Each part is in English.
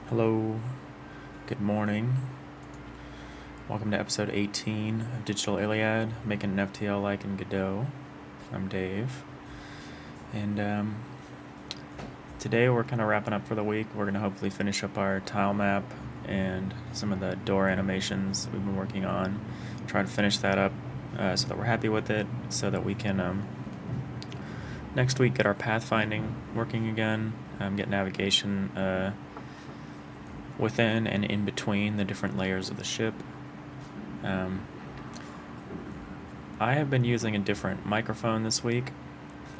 Hello, good morning. Welcome to episode 18 of Digital ILIAD, making an FTL-like in Godot. I'm Dave. And today we're kind of wrapping up for the week. We're going to hopefully finish up our tile map and some of the door animations we've been working on. Try to finish that up so that we're happy with it, so that we can next week get our pathfinding working again, get navigation within and in between the different layers of the ship. I have been using a different microphone this week,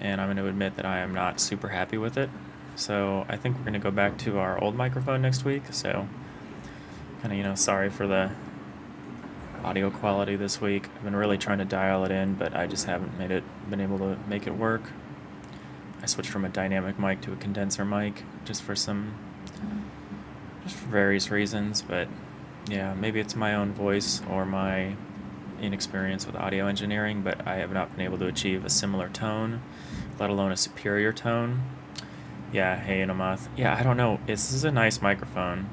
and I'm going to admit that I am not super happy with it. So I think we're going to go back to our old microphone next week. So kind of, sorry for the audio quality this week. I've been really trying to dial it in, but I just haven't been able to make it work. I switched from a dynamic mic to a condenser mic just for various reasons, but yeah, maybe it's my own voice or my inexperience with audio engineering, but I have not been able to achieve a similar tone, let alone a superior tone. Yeah, hey Inamoth. Yeah, I don't know. This is a nice microphone,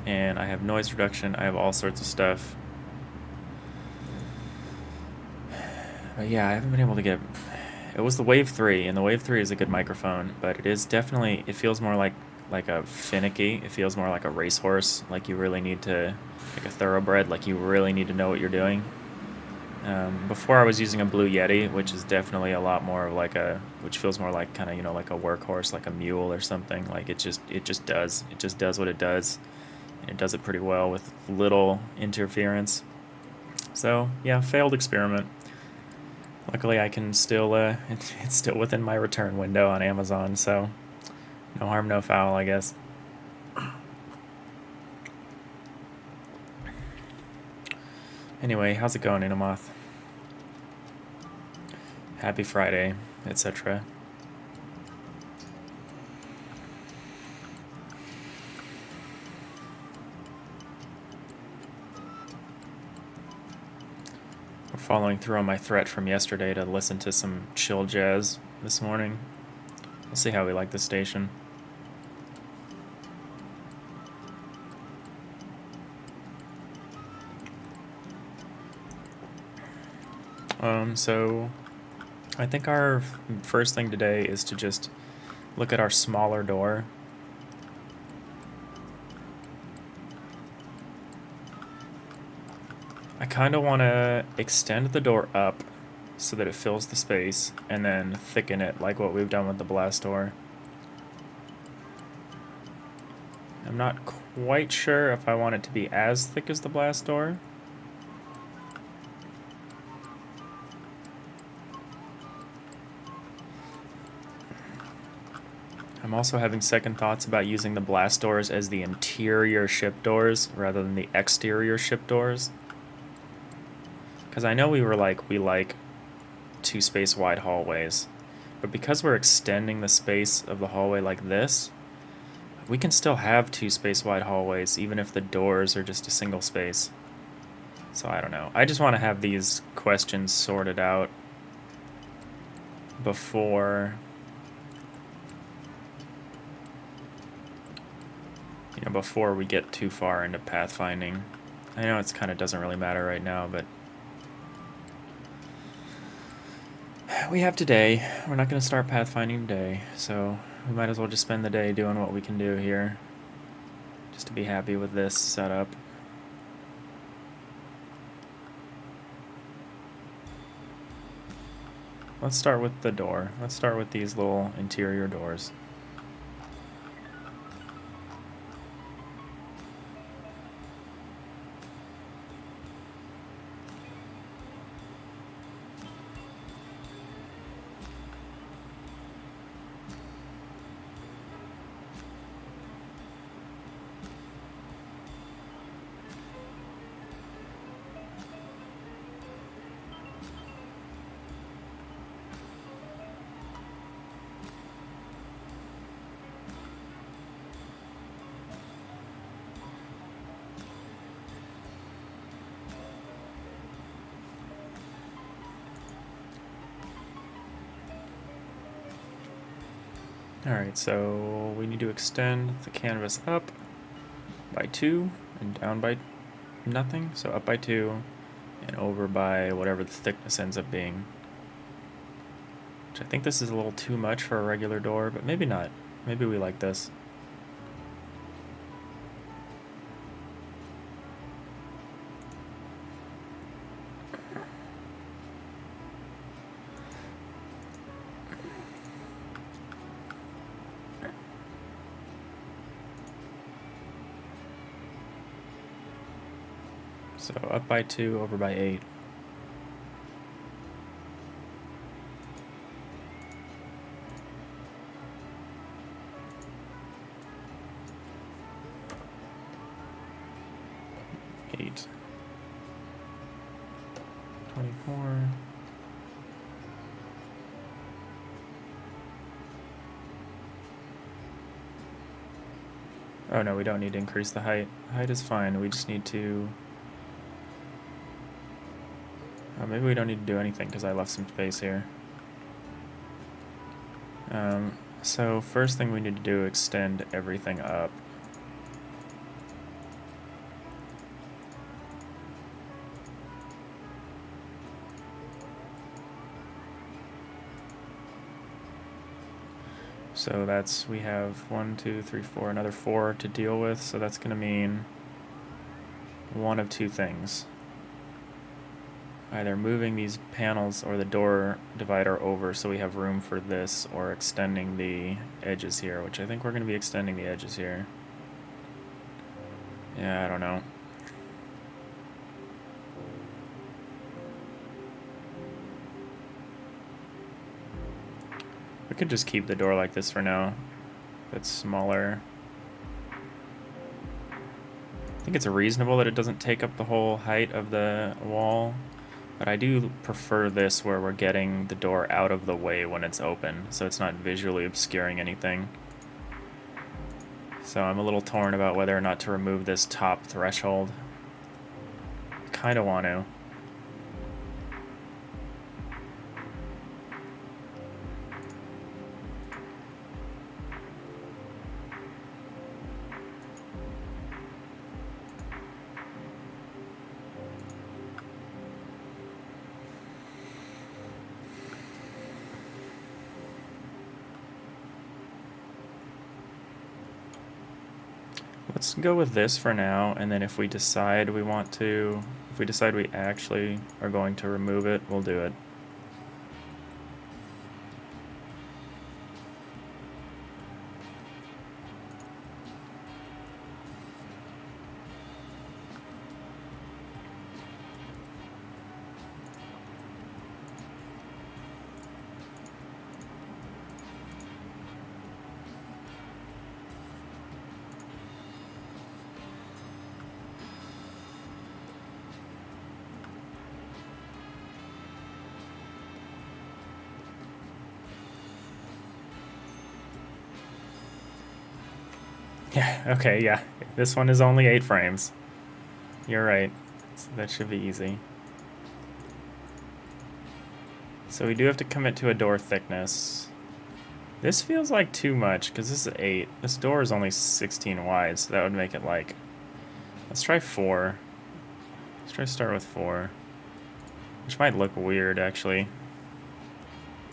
and I have noise reduction. I have all sorts of stuff. But yeah, I haven't been able to get... It was the Wave 3, and the Wave 3 is a good microphone, but it is definitely... It feels more like a finicky. It feels more like a racehorse, like you really need to... Like a thoroughbred, like you really need to know what you're doing. Before I was using a Blue Yeti, which is definitely a lot more of like which feels more like kind of, like a workhorse, like a mule or something. Like it just does what it does, and it does it pretty well with little interference. So yeah, failed experiment. Luckily I can still, it's still within my return window on Amazon, so no harm, no foul, I guess. Anyway, how's it going, Inamoth? Happy Friday, etc. We're following through on my threat from yesterday to listen to some chill jazz this morning. We'll see how we like this station. So I think our first thing today is to just look at our smaller door. I kind of want to extend the door up so that it fills the space, and then thicken it like what we've done with the blast door. I'm not quite sure if I want it to be as thick as the blast door. I'm also having second thoughts about using the blast doors as the interior ship doors rather than the exterior ship doors. Because I know we like 2 space wide hallways, but because we're extending the space of the hallway like this, we can still have 2 space wide hallways even if the doors are just a single space. So I don't know. I just want to have these questions sorted out before before we get too far into pathfinding. I know it's kind of doesn't really matter right now, but we have today. We're not going to start pathfinding today, so we might as well just spend the day doing what we can do here, just to be happy with this setup. Let's start with the door. Let's start with these little interior doors. Alright, so we need to extend the canvas up. by 2 and down by nothing. So up by 2 and over by whatever the thickness ends up being. Which I think this is a little too much for a regular door, but maybe not. Maybe we like this. So up by 2, over by 8. Eight. 24. Oh no, we don't need to increase the height. Height is fine, we just need to... Oh, maybe we don't need to do anything because I left some space here. So first thing we need to do, extend everything up. So that's, we have 1, 2, 3, 4, another 4 to deal with, so that's going to mean one of two things. Either moving these panels or the door divider over so we have room for this, or extending the edges here, which I think we're going to be extending the edges here. Yeah, I don't know. We could just keep the door like this for now. That's smaller. I think it's reasonable that it doesn't take up the whole height of the wall. But I do prefer this where we're getting the door out of the way when it's open, so it's not visually obscuring anything. So I'm a little torn about whether or not to remove this top threshold. I kind of want to. Let's go with this for now, and then if we decide we want to, if we decide we actually are going to remove it, we'll do it. Yeah, okay, yeah. This one is only 8 frames. You're right. That should be easy. So we do have to commit to a door thickness. This feels like too much, because this is 8. This door is only 16 wide, so that would make it like... Let's try 4. Let's try to start with 4. Which might look weird, actually.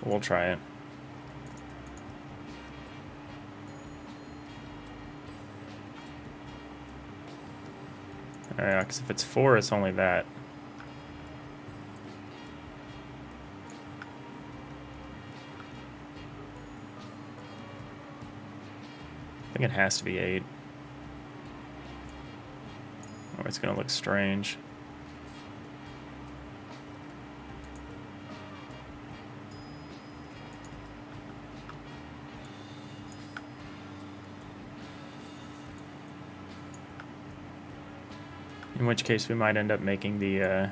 But we'll try it. Yeah, because if it's 4, it's only that. I think it has to be 8. Or it's going to look strange. In which case we might end up making the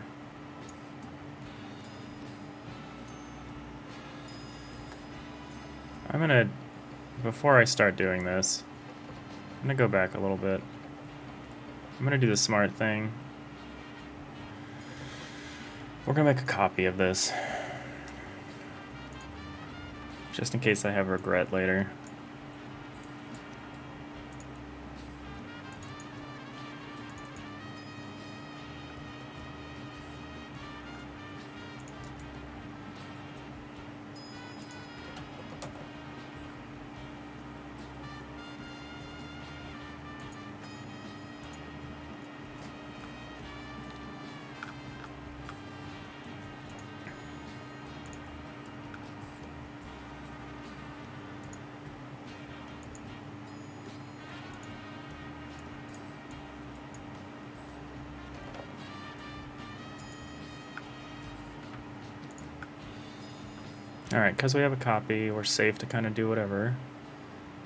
I'm gonna, before I start doing this, I'm gonna go back a little bit. I'm gonna do the smart thing. We're gonna make a copy of this, just in case I have regret later. Alright, because we have a copy, we're safe to kind of do whatever.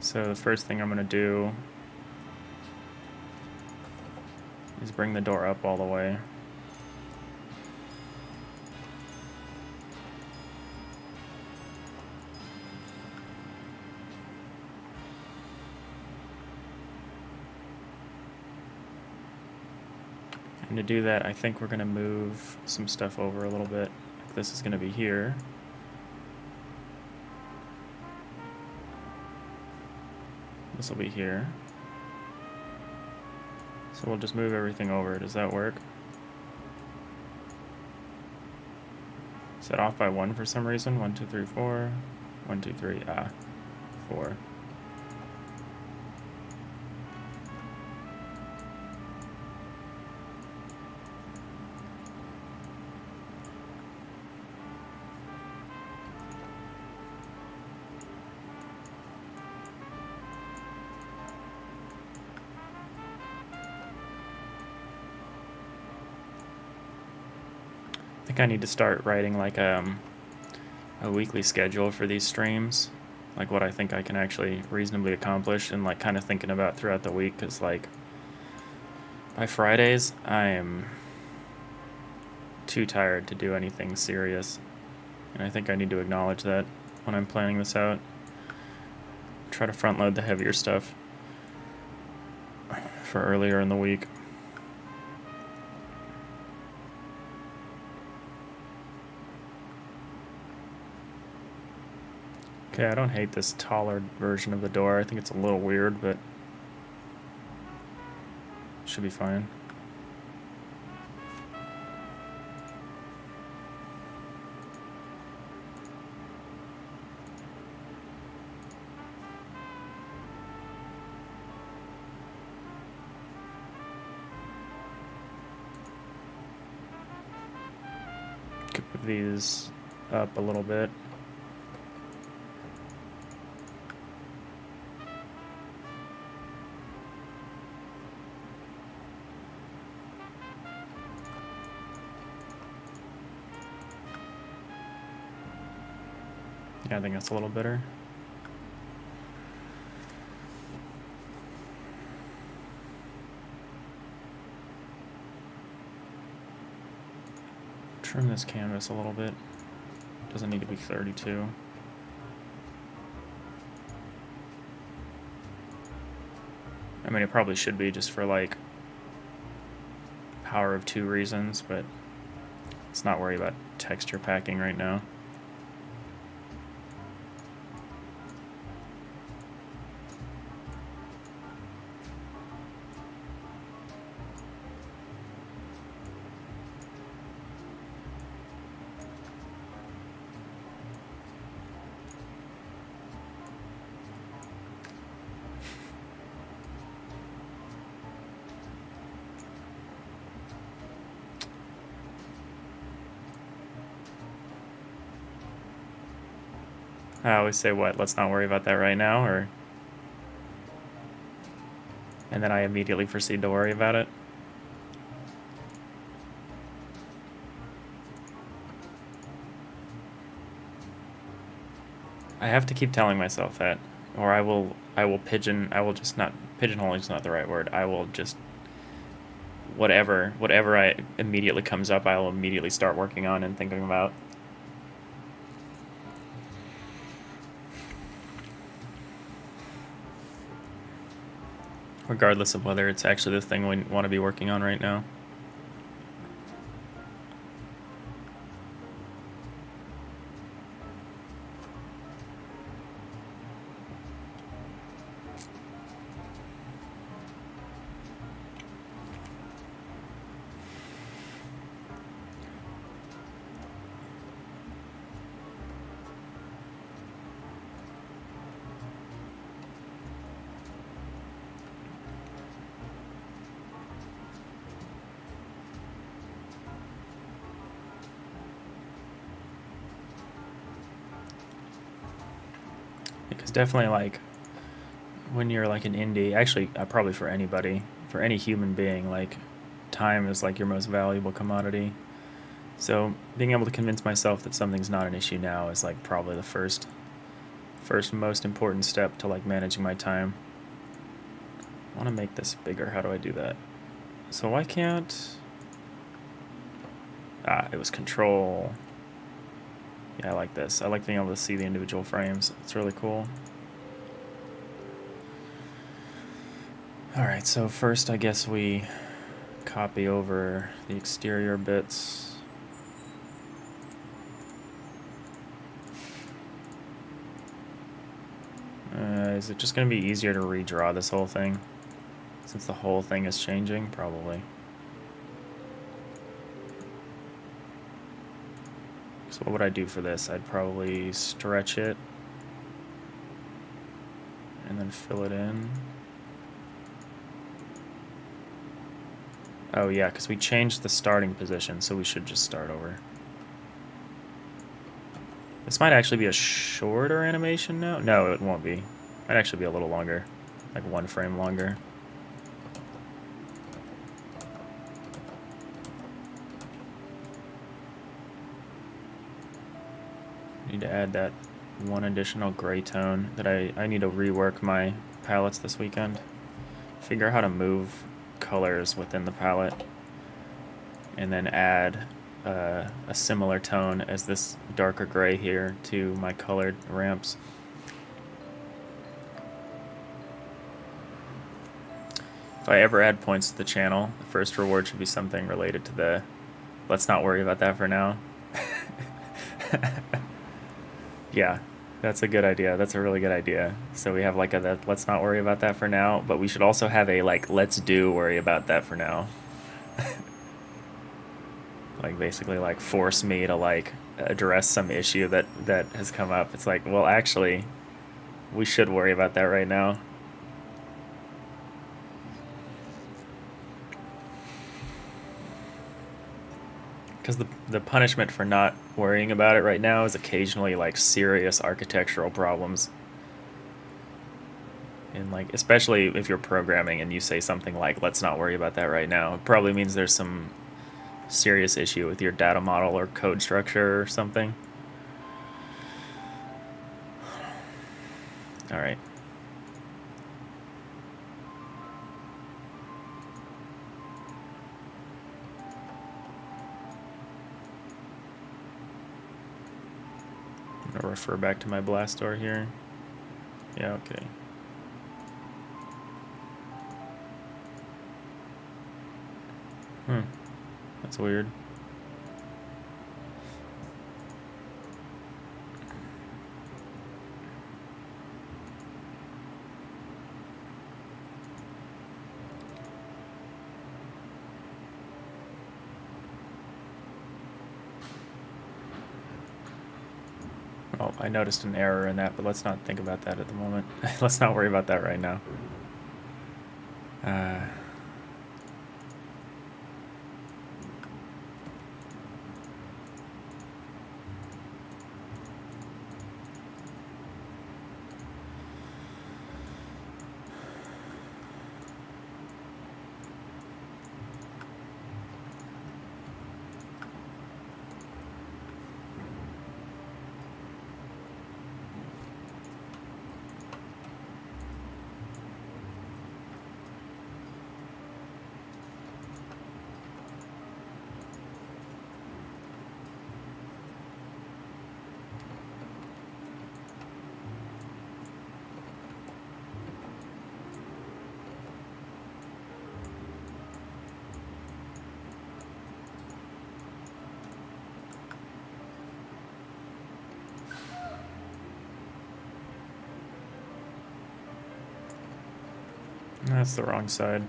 So the first thing I'm going to do is bring the door up all the way. And to do that, I think we're going to move some stuff over a little bit. This is going to be here. This will be here. So we'll just move everything over. Does that work? Is that off by 1 for some reason? 1, 2, 3, 4. 1, 2, 3. 4. I think I need to start writing like a weekly schedule for these streams, like what I think I can actually reasonably accomplish, and like kind of thinking about throughout the week, because like by Fridays I am too tired to do anything serious, and I think I need to acknowledge that when I'm planning this out. Try to front load the heavier stuff for earlier in the week. Okay, I don't hate this taller version of the door. I think it's a little weird, but should be fine. Could move these up a little bit. Yeah, I think that's a little better. Trim this canvas a little bit. Doesn't need to be 32. I mean, it probably should be just for like power of 2 reasons, but let's not worry about texture packing right now. I always say, what, let's not worry about that right now, or... And then I immediately proceed to worry about it. I have to keep telling myself that, or I will just not, pigeonholing is not the right word, I will just, whatever I immediately comes up, I will immediately start working on and thinking about. Regardless of whether it's actually the thing we want to be working on right now. Because definitely, like, when you're like an indie, actually probably for anybody, for any human being, like, time is like your most valuable commodity. So being able to convince myself that something's not an issue now is like probably the first most important step to like managing my time. I want to make this bigger. How do I do that? So why can't... it was control. Yeah, I like this. I like being able to see the individual frames. It's really cool. Alright, so first I guess we copy over the exterior bits. Is it just going to be easier to redraw this whole thing? Since the whole thing is changing? Probably. So what would I do for this? I'd probably stretch it and then fill it in. Oh yeah, because we changed the starting position, so we should just start over. This might actually be a shorter animation now. No, it won't be. It might actually be a little longer, like 1 frame longer. Need to add that 1 additional gray tone that I need to rework my palettes this weekend. Figure out how to move colors within the palette and then add a similar tone as this darker gray here to my colored ramps. If I ever add points to the channel, the first reward should be something related to the... Let's not worry about that for now. Yeah, that's a good idea. That's a really good idea. So we have like a let's not worry about that for now, but we should also have a like let's do worry about that for now. Like basically like force me to like address some issue that has come up. It's like, well, actually, we should worry about that right now. Because the punishment for not worrying about it right now is occasionally like serious architectural problems. And like, especially if you're programming and you say something like, let's not worry about that right now, it probably means there's some serious issue with your data model or code structure or something. All right. I'm gonna refer back to my blast door here. Yeah, okay. That's weird. Oh, I noticed an error in that, but let's not think about that at the moment. Let's not worry about that right now. That's the wrong side.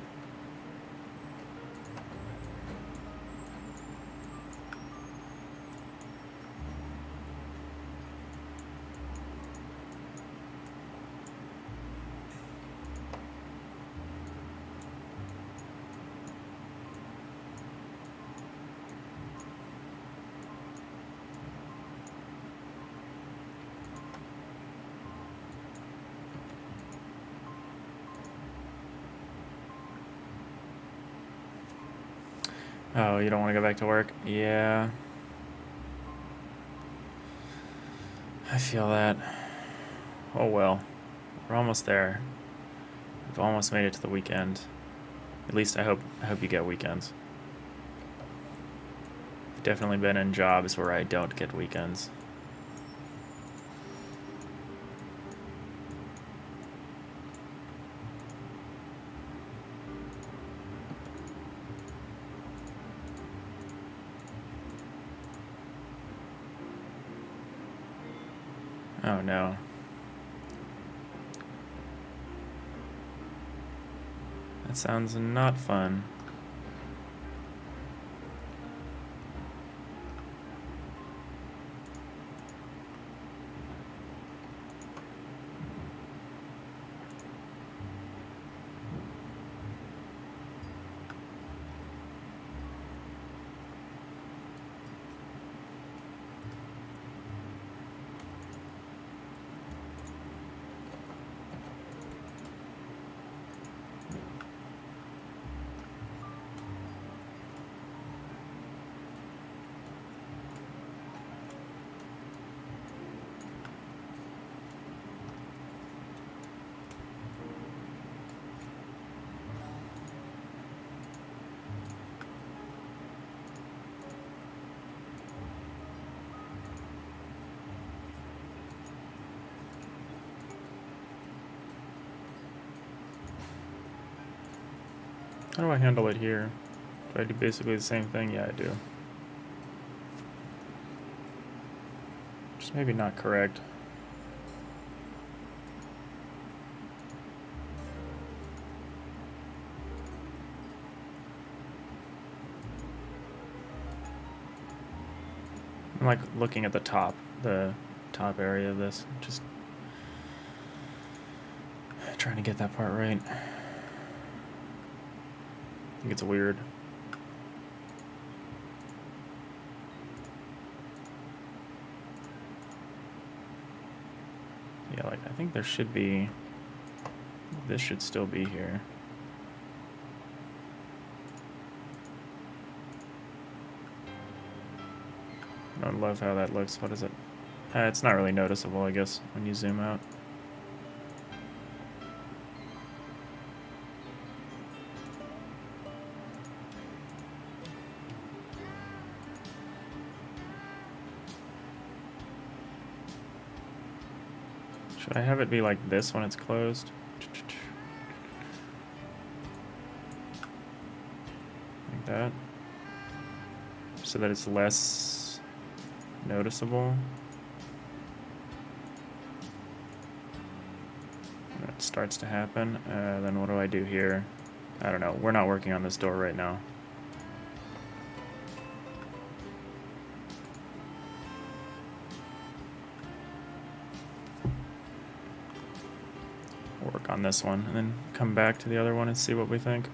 Oh, you don't want to go back to work? Yeah. I feel that. Oh well. We're almost there. We've almost made it to the weekend. At least I hope you get weekends. I've definitely been in jobs where I don't get weekends. Oh no. That sounds not fun. How do I handle it here? Do I do basically the same thing? Yeah, I do. Just maybe not correct. I'm like looking at the top area of this. Just trying to get that part right. I think it's weird. Yeah, like I think there should be, this should still be here. I don't love how that looks. What is it? It's not really noticeable, I guess, when you zoom out. Should I have it be like this when it's closed? Like that. So that it's less noticeable. When it starts to happen. Then what do I do here? I don't know. We're not working on this door right now. Work on this one and then come back to the other one and see what we think.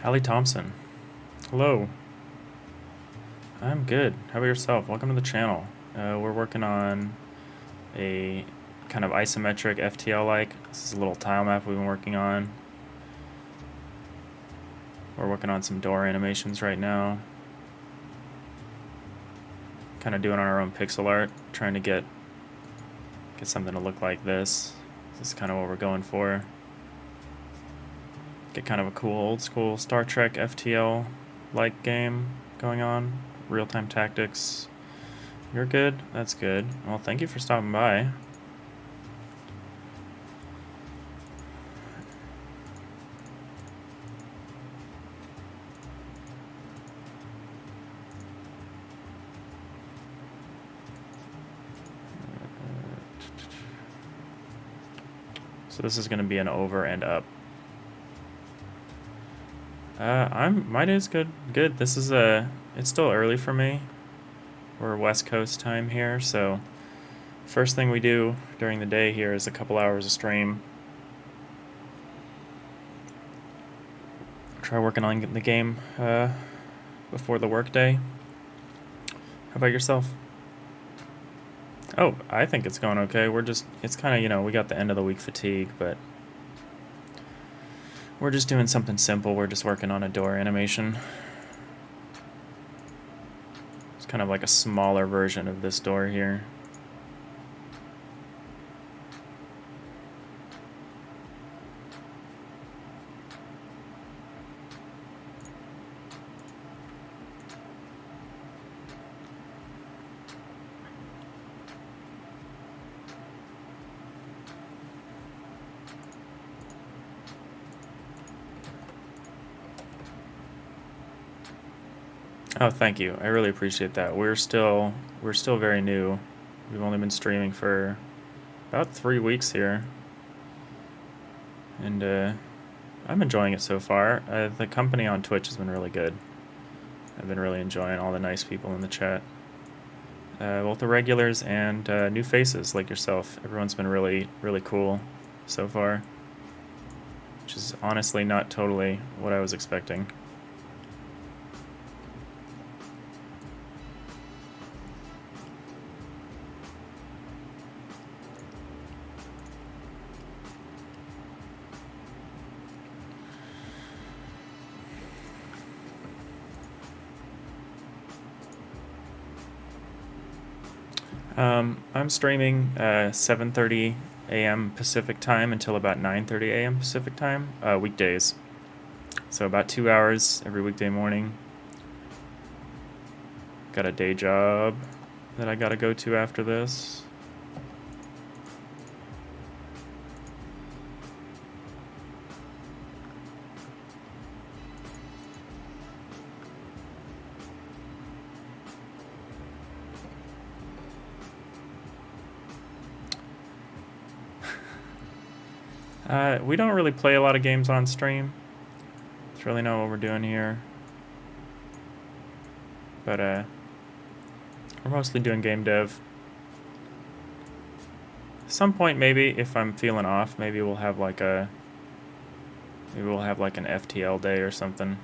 Hallie Thompson. Hello. I'm good. How about yourself? Welcome to the channel. We're working on a kind of isometric FTL-like. This is a little tile map we've been working on. We're working on some door animations right now. Kind of doing our own pixel art, trying to get something to look like this. This is kind of what we're going for. Get kind of a cool old school Star Trek FTL-like game going on. Real-time tactics. You're good? That's good. Well, thank you for stopping by. So this is going to be an over and up. My day's good. Good. This is it's still early for me. We're West Coast time here, so first thing we do during the day here is a couple hours of stream. Try working on the game before the workday. How about yourself? Oh, I think it's going okay. It's kind of, we got the end of the week fatigue, but we're just doing something simple. We're just working on a door animation. It's kind of like a smaller version of this door here. Oh, thank you. I really appreciate that. We're still very new. We've only been streaming for about 3 weeks here, and I'm enjoying it so far. The company on Twitch has been really good. I've been really enjoying all the nice people in the chat, both the regulars and new faces like yourself. Everyone's been really cool so far, which is honestly not totally what I was expecting. I'm streaming 7:30 a.m. Pacific time until about 9:30 a.m. Pacific time, weekdays. So about 2 hours every weekday morning. Got a day job that I gotta go to after this. We don't really play a lot of games on stream. It's really not what we're doing here. But we're mostly doing game dev. At some point, maybe if I'm feeling off, maybe we'll have like an FTL day or something,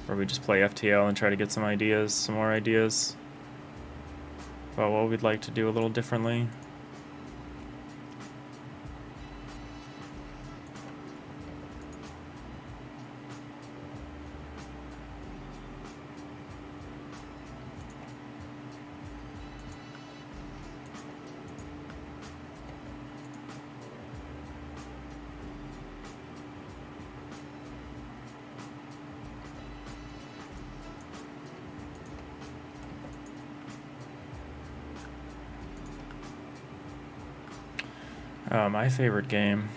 where we just play FTL and try to get some more ideas about what we'd like to do a little differently. My favorite game.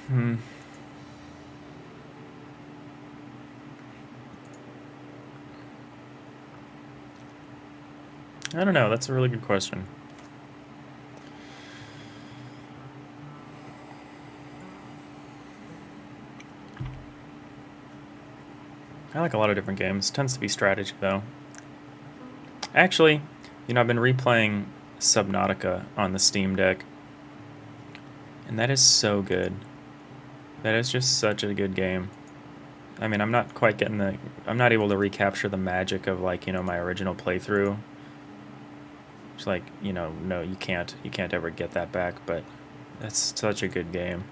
I don't know. That's a really good question. I like a lot of different games. Tends to be strategy, though. Actually, I've been replaying Subnautica on the Steam Deck, and that is so good. That is just such a good game. I mean, I'm not quite getting the... I'm not able to recapture the magic of, like, you know, my original playthrough. It's like, you know, no, you can't ever get that back, but that's such a good game.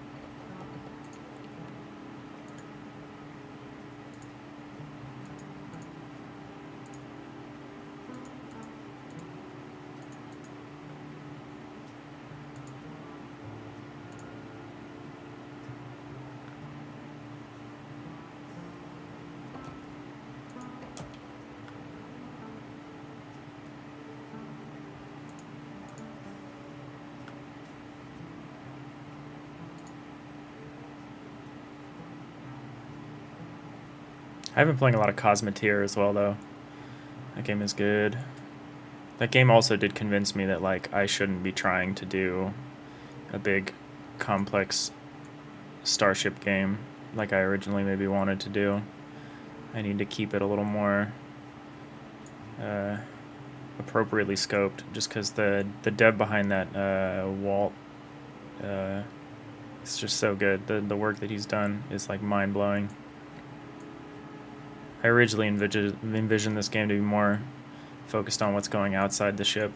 I've been playing a lot of Cosmeteer as well, though. That game is good. That game also did convince me that, like, I shouldn't be trying to do a big, complex starship game like I originally maybe wanted to do. I need to keep it a little more appropriately scoped, just because the dev behind that Walt is just so good. The work that he's done is, like, mind-blowing. I originally envisioned this game to be more focused on what's going outside the ship,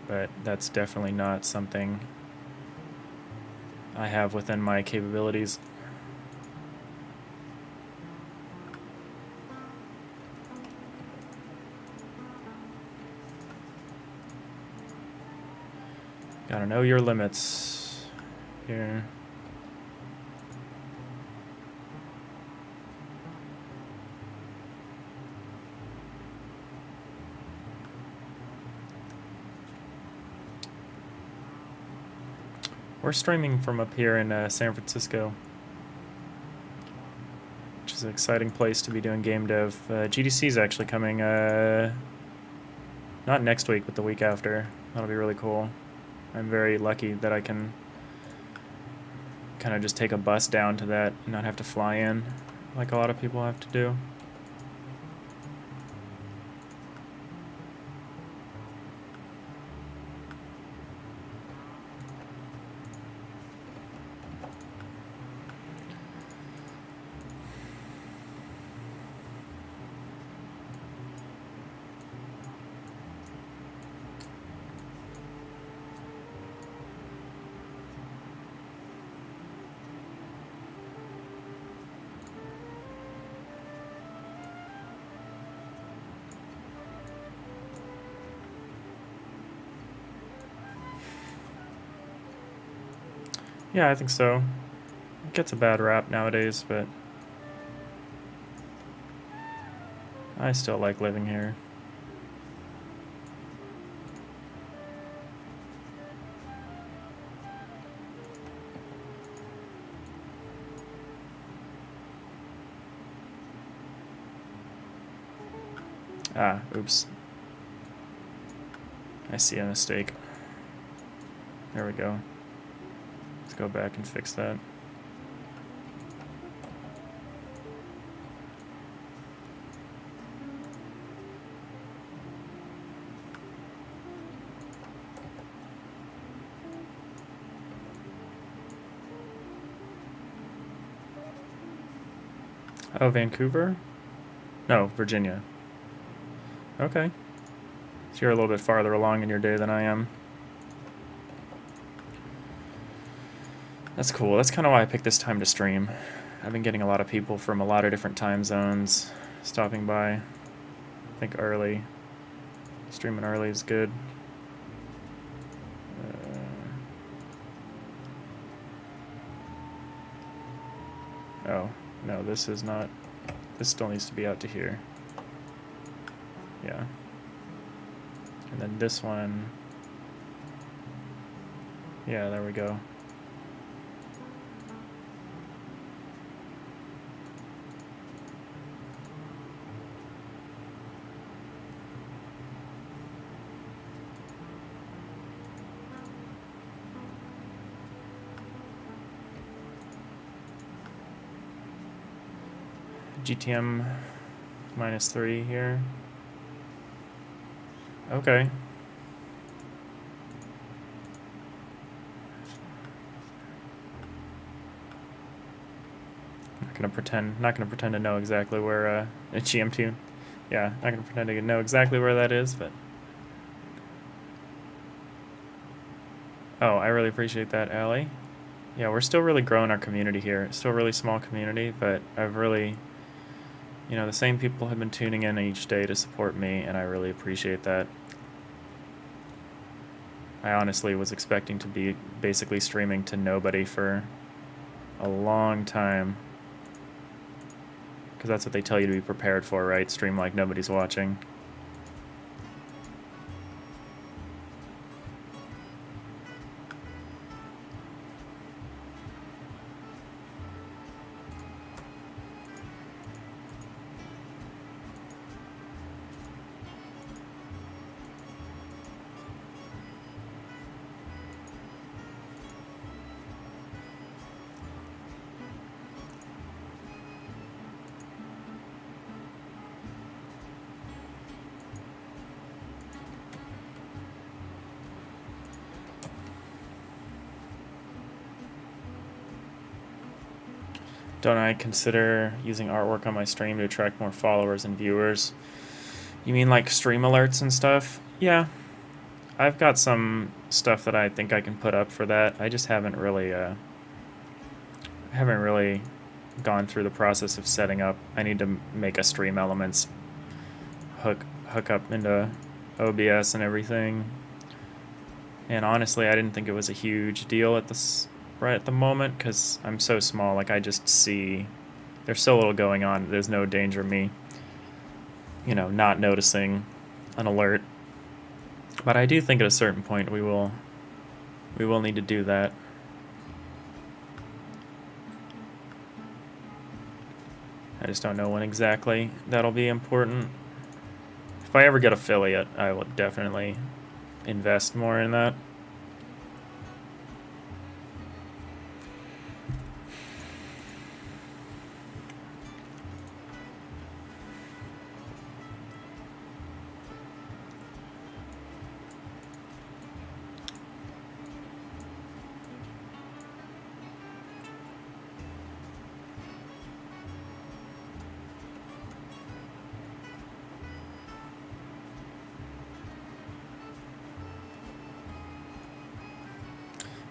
but that's definitely not something I have within my capabilities. Gotta know your limits here. We're streaming from up here in San Francisco, which is an exciting place to be doing game dev. GDC is actually coming, not next week, but the week after. That'll be really cool. I'm very lucky that I can kind of just take a bus down to that and not have to fly in like a lot of people have to do. Yeah, I think so. It gets a bad rap nowadays, but I still like living here. Ah, oops. I see a mistake. There we go. Let's go back and fix that. Oh, Vancouver? No, Virginia. Okay. So you're a little bit farther along in your day than I am. That's cool. That's kind of why I picked this time to stream. I've been getting a lot of people from a lot of different time zones stopping by. I think early. Streaming early is good. Oh, no, this is not... This still needs to be out to here. Yeah. And then this one... Yeah, there we go. GTM -3 here. Okay. Not gonna pretend to know exactly where GM2. Yeah, not gonna pretend to know exactly where that is, but. Oh, I really appreciate that, Allie. Yeah, we're still really growing our community here. It's still a really small community, but I've really, the same people have been tuning in each day to support me, and I really appreciate that. I honestly was expecting to be basically streaming to nobody for a long time. Because that's what they tell you to be prepared for, right? Stream like nobody's watching. Don't I consider using artwork on my stream to attract more followers and viewers? You mean like stream alerts and stuff? Yeah. I've got some stuff that I think I can put up for that. I just haven't really gone through the process of setting up. I need to make a stream elements hook up into OBS and everything. And honestly, I didn't think it was a huge deal right at the moment because I'm so small. Like I just see there's so little going on. There's no danger of me, not noticing an alert. But I do think at a certain point we will need to do that. I just don't know when exactly that'll be important. If I ever get affiliate, I will definitely invest more in that.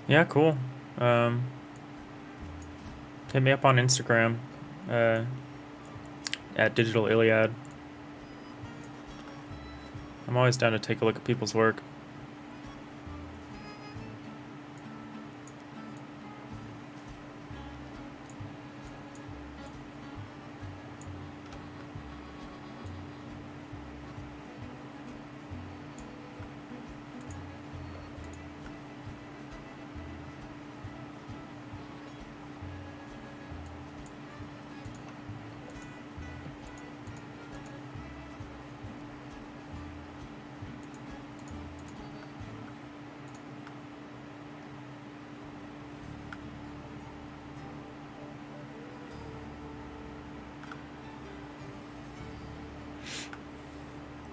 Yeah, cool. Hit me up on Instagram at Digital ILIAD. I'm always down to take a look at people's work.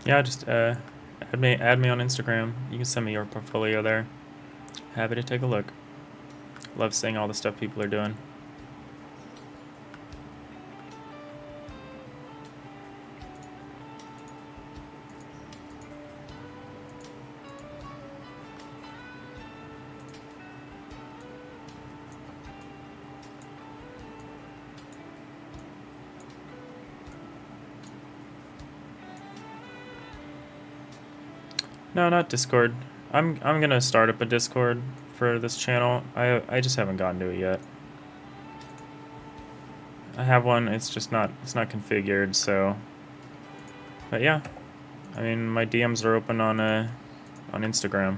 Yeah, just add me on Instagram. You can send me your portfolio there. Happy to take a look. Love seeing all the stuff people are doing. No, not Discord. I'm gonna start up a Discord for this channel. I just haven't gotten to it yet. I have one. It's not configured. So, but yeah, I mean my DMs are open on Instagram.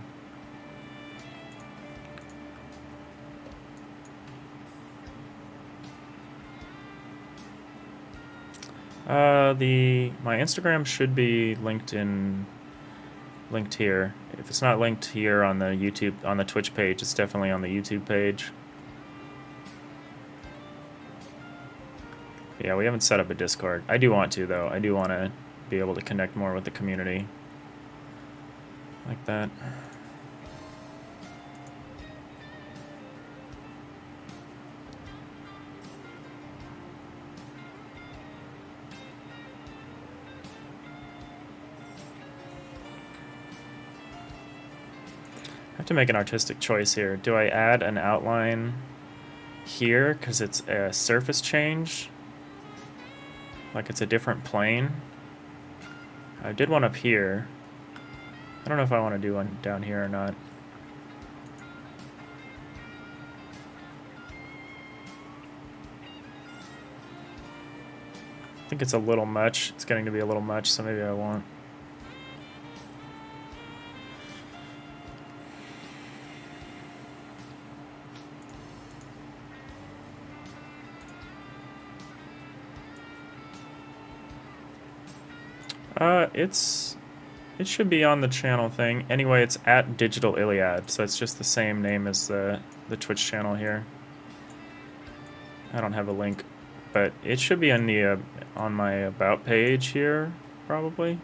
My Instagram should be linked here. If it's not linked here on the Twitch page, it's definitely on the YouTube page. Yeah, we haven't set up a Discord. I do want to, though. I do want to be able to connect more with the community like that. have to make an artistic choice here. Do I add an outline here because it's a surface change? Like it's a different plane? I did one up here. I don't know if I want to do one down here or not. I think it's a little much. It's getting to be a little much, so maybe I won't. It should be on the channel thing. Anyway, it's at Digital ILIAD, so it's just the same name as the Twitch channel here. I don't have a link, but it should be on the on my about page here, probably.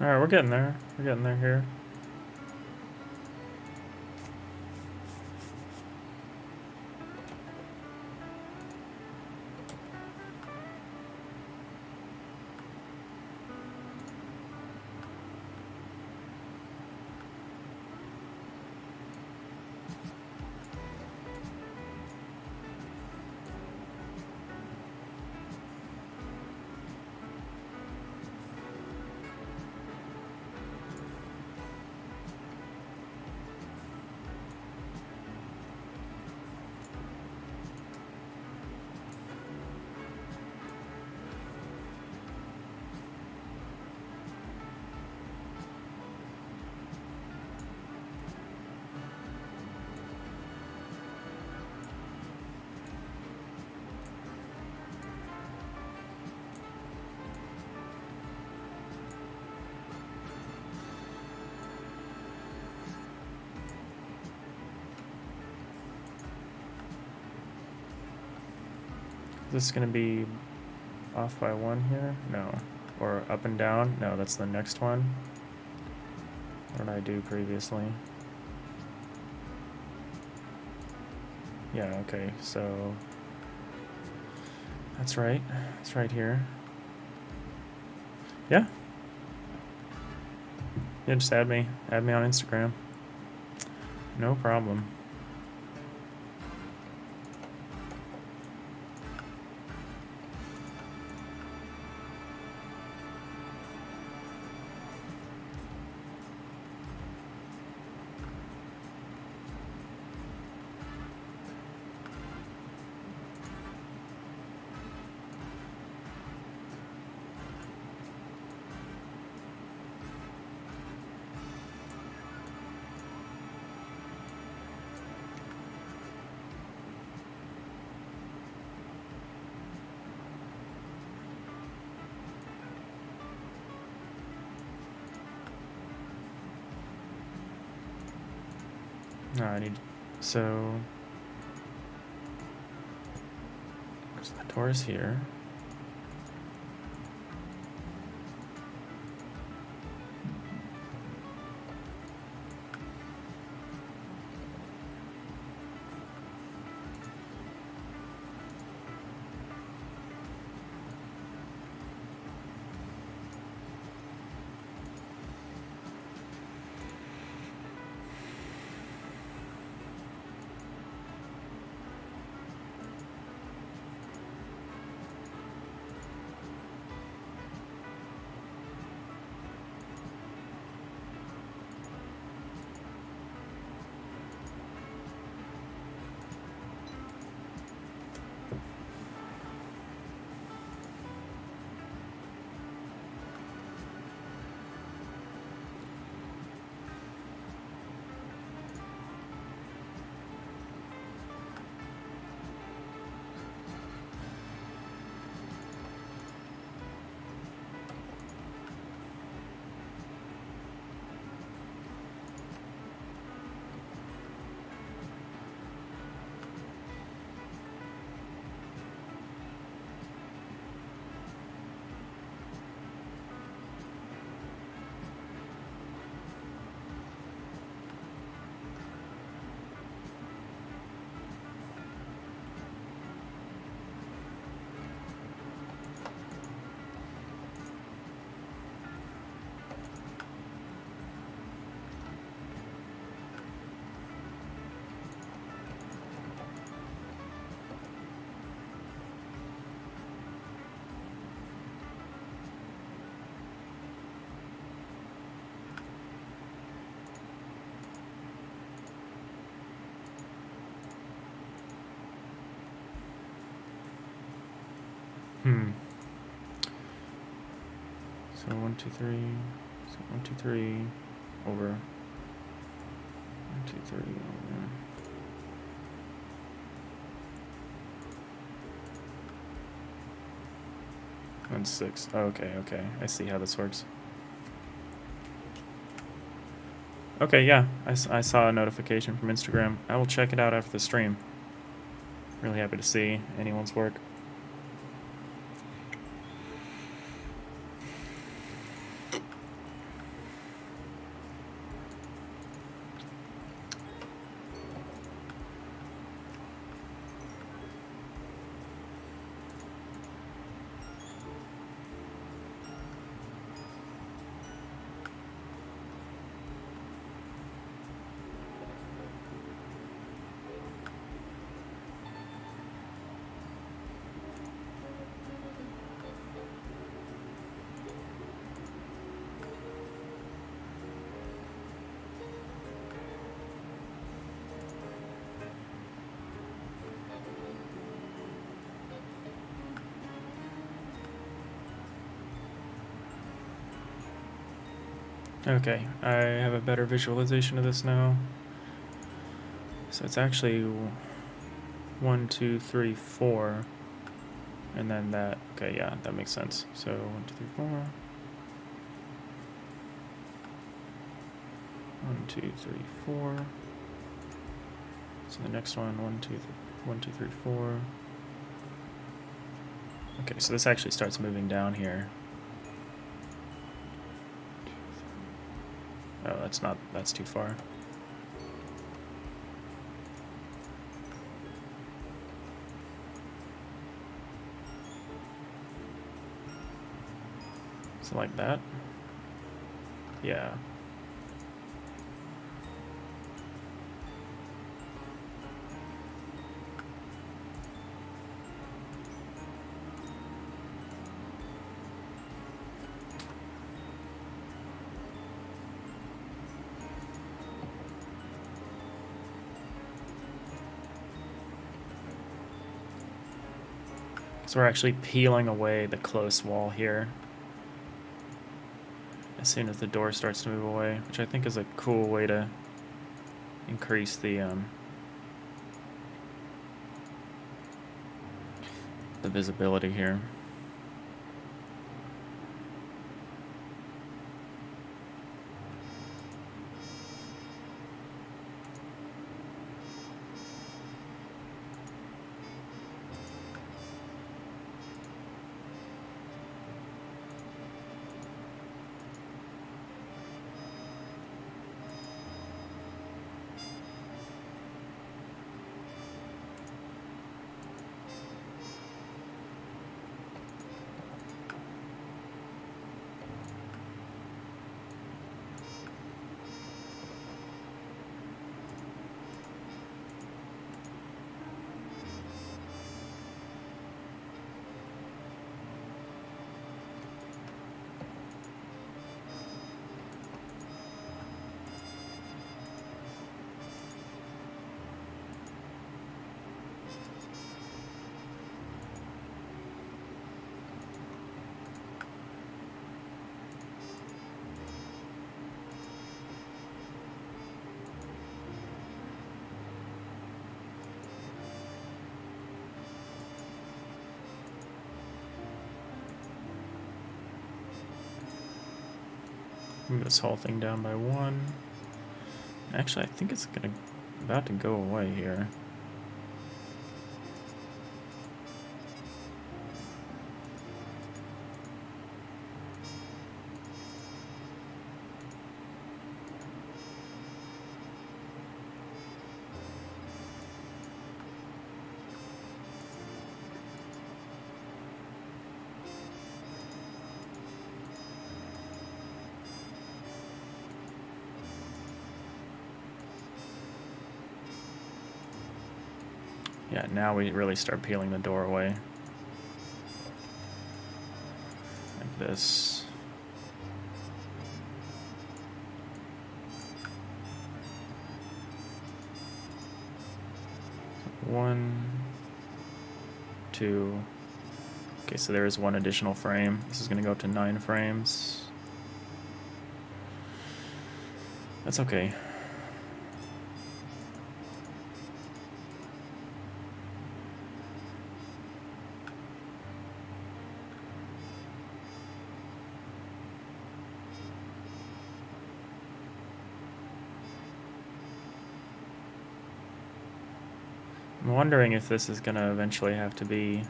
Alright, we're getting there. We're getting there here. Is this going to be off by one here? No. Or up and down? No, that's the next one. What did I do previously? Yeah, okay, so that's right. It's right here. Yeah. Yeah, just add me. Add me on Instagram. No problem. No, I need, so the door's here. So 1, 2, 3. So 1, 2, 3 over 1, 2, 3 over 1, 6. Oh, okay. I see how this works. Okay, yeah, I saw a notification from Instagram. I will check it out after the stream. Really happy to see anyone's work. Okay, I have a better visualization of this now. So it's actually 1, 2, 3, 4, and then that. Okay, yeah, that makes sense. So 1, 2, 3, 4. 1, 2, 3, 4. So the next one, 1, 2, 3, 1, 2, 3, 4. Okay, so this actually starts moving down here. Oh, that's too far. So like that? Yeah. So we're actually peeling away the close wall here as soon as the door starts to move away, which I think is a cool way to increase the visibility here. Move this whole thing down by 1. Actually, I think it's about to go away here. Yeah, now we really start peeling the door away. Like this. One, 2, Okay, so there is one additional frame. This is going to go up to 9 frames. That's okay. I'm wondering if this is going to eventually have to be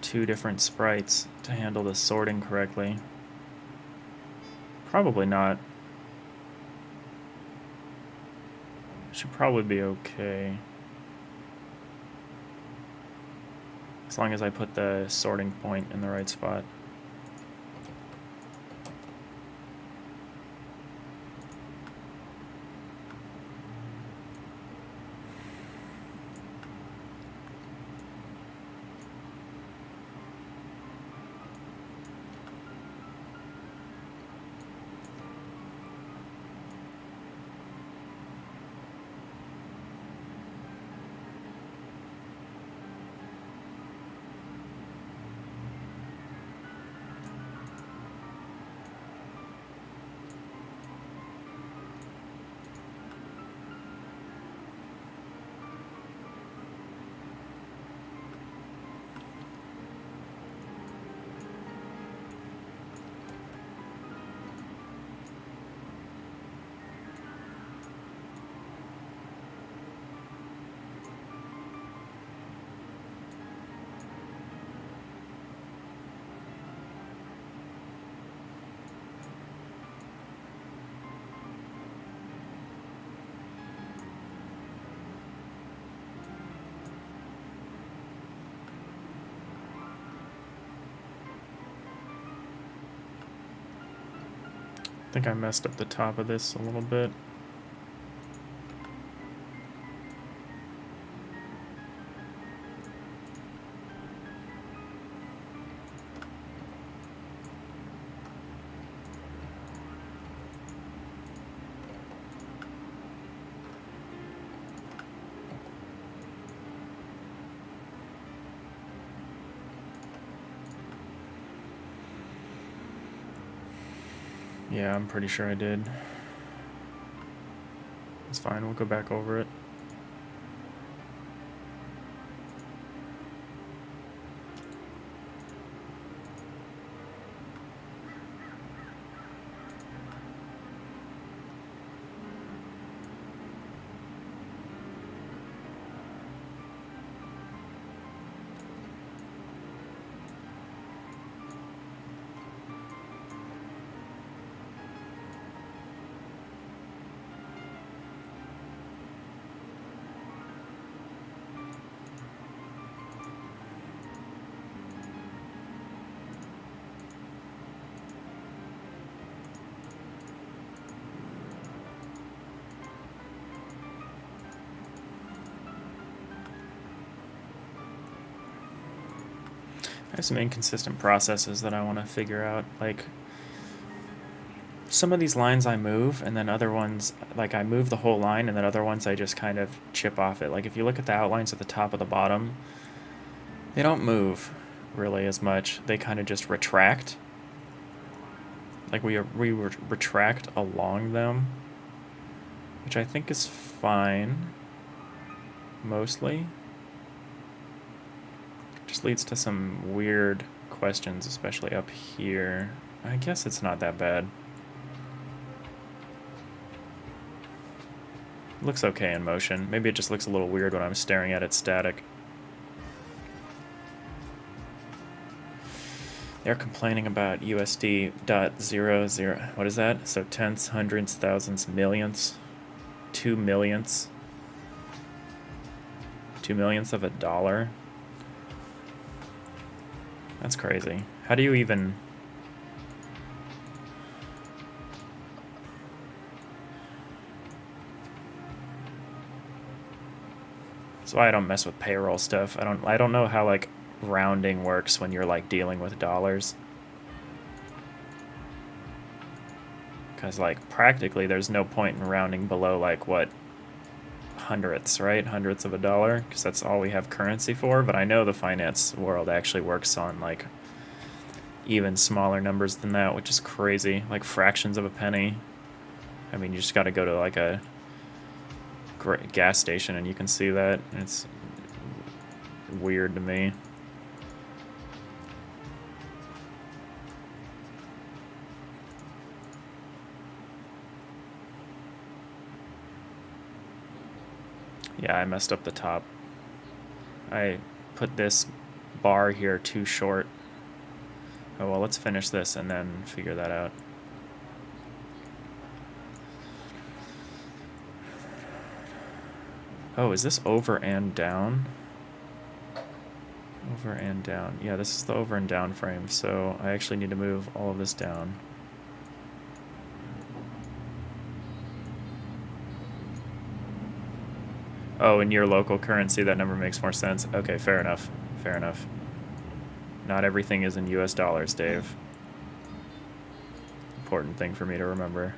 2 different sprites to handle the sorting correctly. Probably not. Should probably be okay. As long as I put the sorting point in the right spot. I think I messed up the top of this a little bit. Yeah, I'm pretty sure I did. It's fine, we'll go back over it. I have some inconsistent processes that I want to figure out. Like, some of these lines I move, and then other ones, like I move the whole line, and then other ones I just kind of chip off it. Like if you look at the outlines at the top of the bottom, they don't move really as much. They kind of just retract. Like we retract along them, which I think is fine, mostly. Just leads to some weird questions, especially up here. I guess it's not that bad. Looks okay in motion. Maybe it just looks a little weird when I'm staring at it static. They're complaining about USD.00. What is that? So tenths, hundredths, thousandths, millionths, 2 millionths. 2 millionths of a dollar. That's crazy. How do you even... That's why I don't mess with payroll stuff. I don't know how like rounding works when you're like dealing with dollars. Because like practically there's no point in rounding below like what, hundredths, right? Hundredths of a dollar, because that's all we have currency for. But I know the finance world actually works on like even smaller numbers than that, which is crazy. Like fractions of a penny. I mean, you just got to go to like a gas station and you can see that. It's weird to me. Yeah, I messed up the top. I put this bar here too short. Oh, well, let's finish this and then figure that out. Oh, is this over and down? Over and down. Yeah, this is the over and down frame, so I actually need to move all of this down. Oh, in your local currency, that number makes more sense. Okay, fair enough. Fair enough. Not everything is in US dollars, Dave. Important thing for me to remember.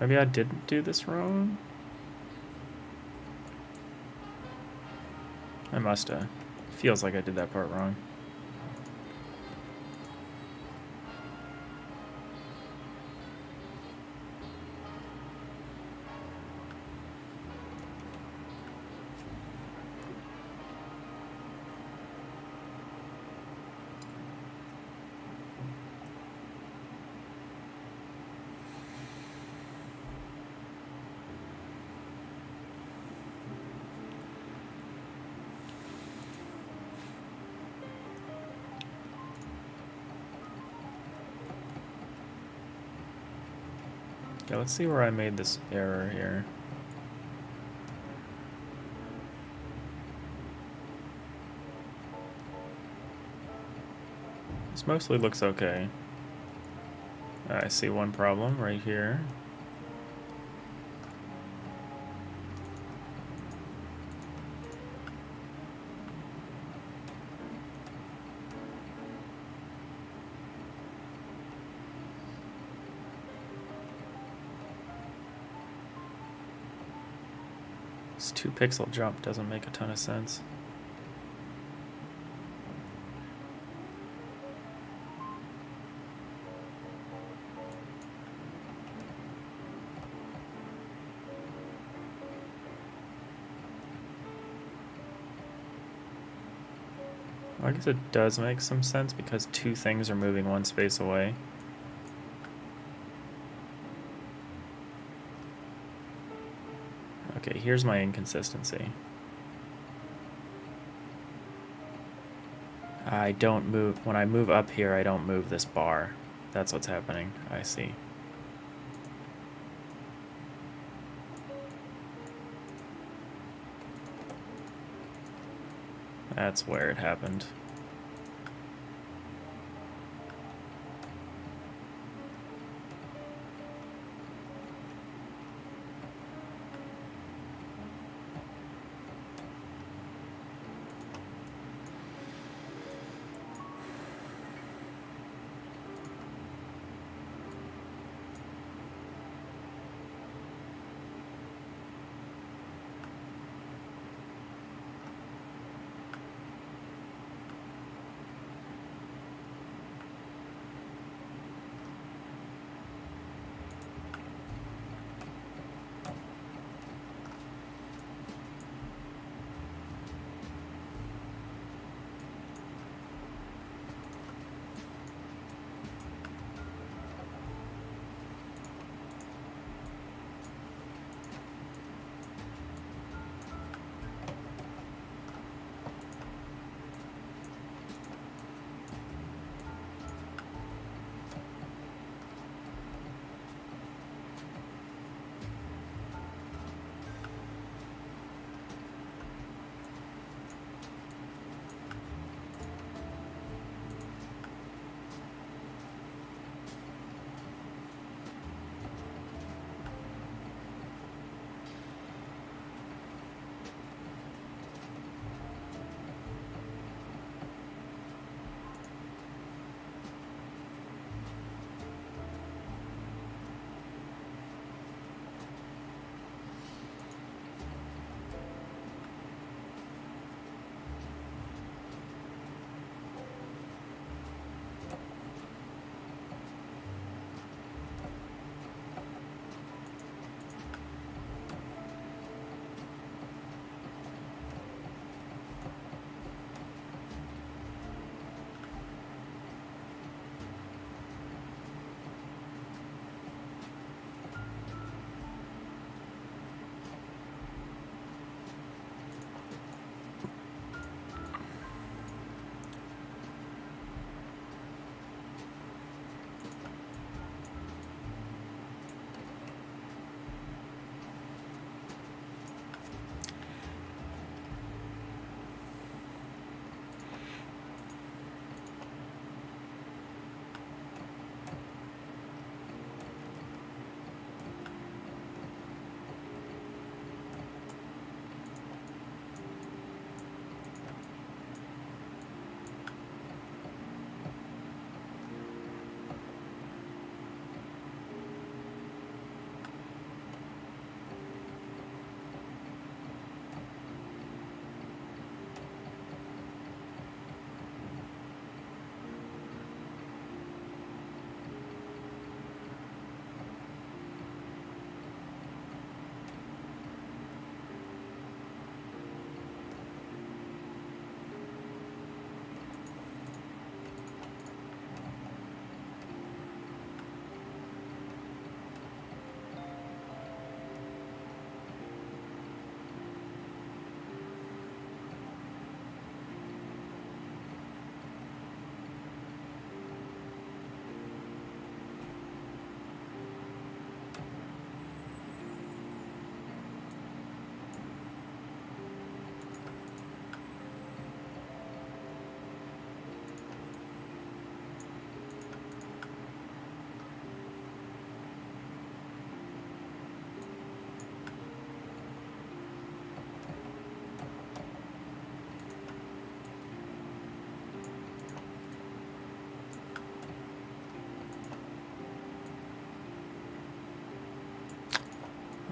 Maybe I didn't do this wrong? I must have. Feels like I did that part wrong. Okay, let's see where I made this error here. This mostly looks okay. I see one problem right here. This 2-pixel jump doesn't make a ton of sense. I guess it does make some sense because two things are moving one space away. Okay, here's my inconsistency. I don't move, when I move up here, I don't move this bar. That's what's happening. I see. That's where it happened.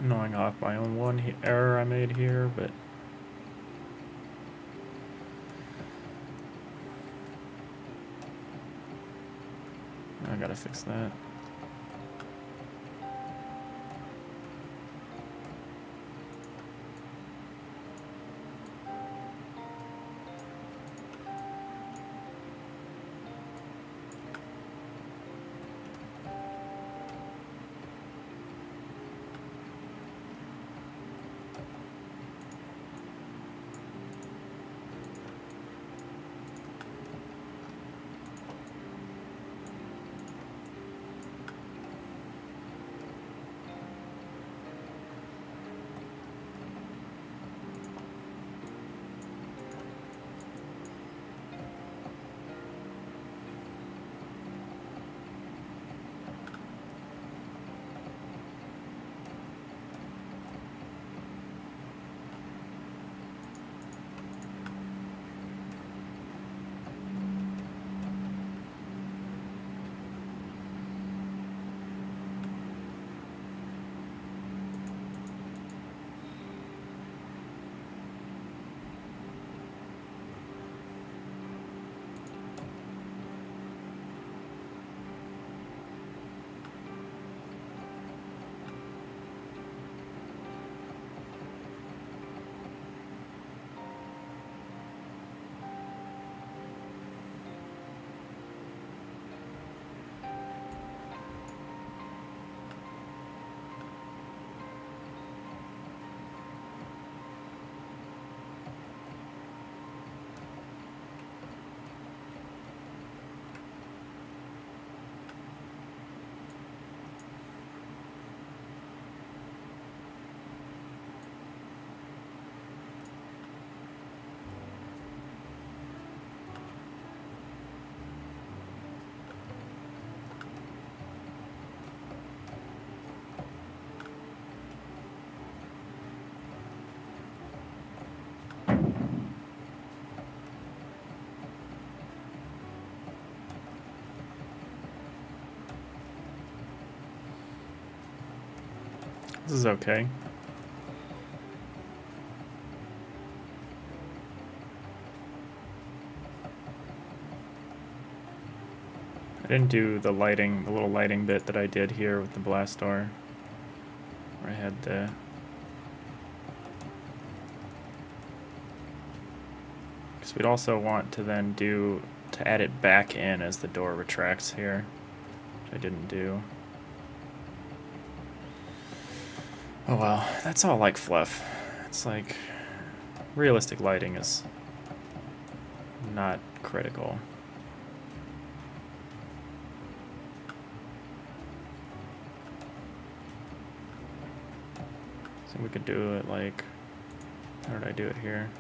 Gnawing off my own one error I made here, but I gotta fix that. This is okay. I didn't do the lighting, the little lighting bit that I did here with the blast door, where I had the because we'd also want to then to add it back in as the door retracts here, which I didn't do. Oh well, that's all like fluff. It's like realistic lighting is not critical. So we could do it like, how did I do it here?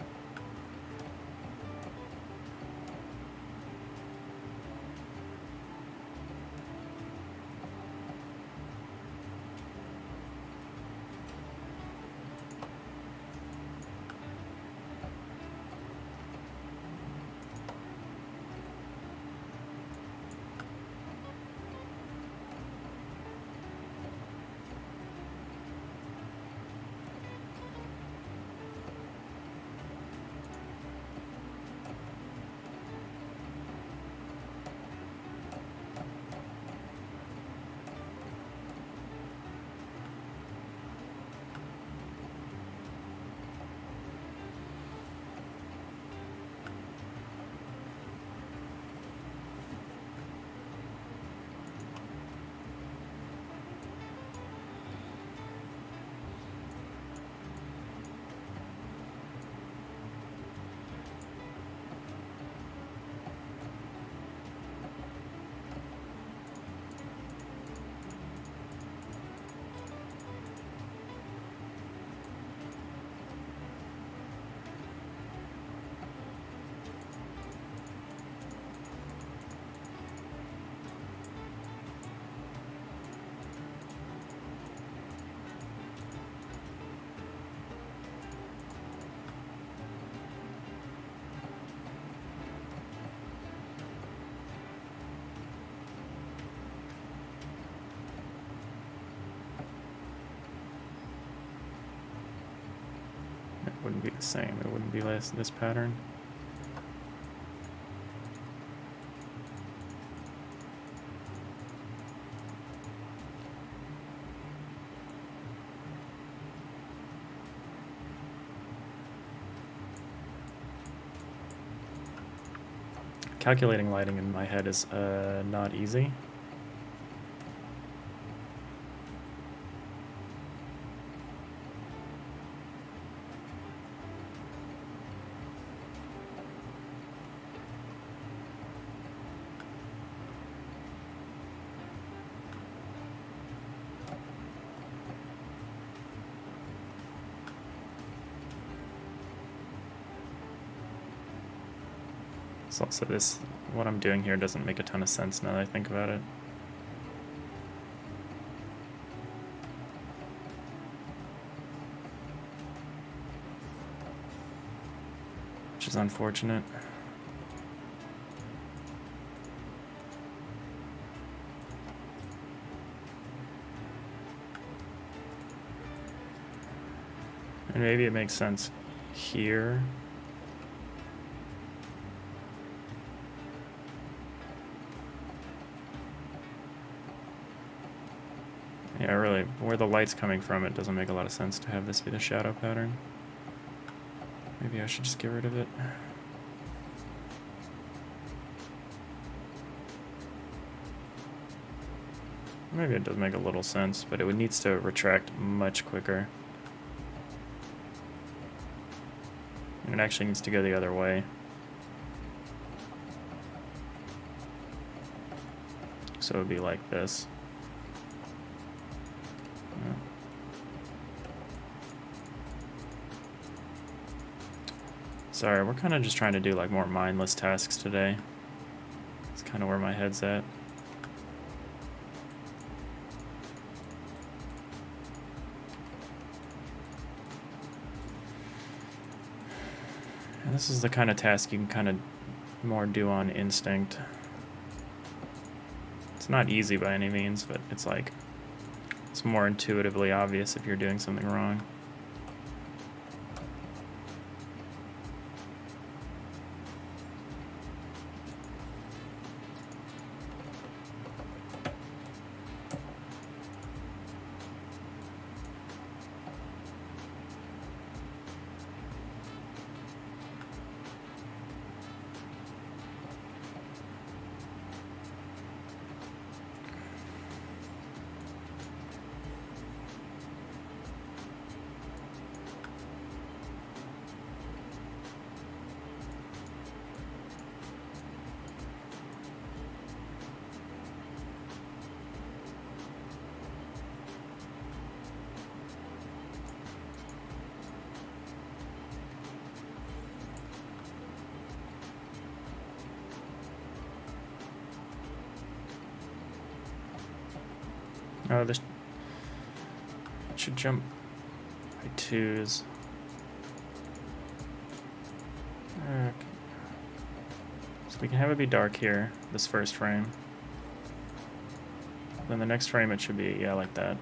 wouldn't be the same. It wouldn't be this pattern. Calculating lighting in my head is not easy. It's also what I'm doing here doesn't make a ton of sense now that I think about it. Which is unfortunate. And maybe it makes sense here. Yeah, really, where the light's coming from, it doesn't make a lot of sense to have this be the shadow pattern. Maybe I should just get rid of it. Maybe it does make a little sense, but it needs to retract much quicker. And it actually needs to go the other way. So it would be like this. Sorry, we're kind of just trying to do like more mindless tasks today. It's kind of where my head's at. And this is the kind of task you can kind of more do on instinct. It's not easy by any means, but it's like, it's more intuitively obvious if you're doing something wrong. Oh, this should jump by 2s. Okay. So we can have it be dark here, this first frame. Then the next frame it should be, yeah, like that.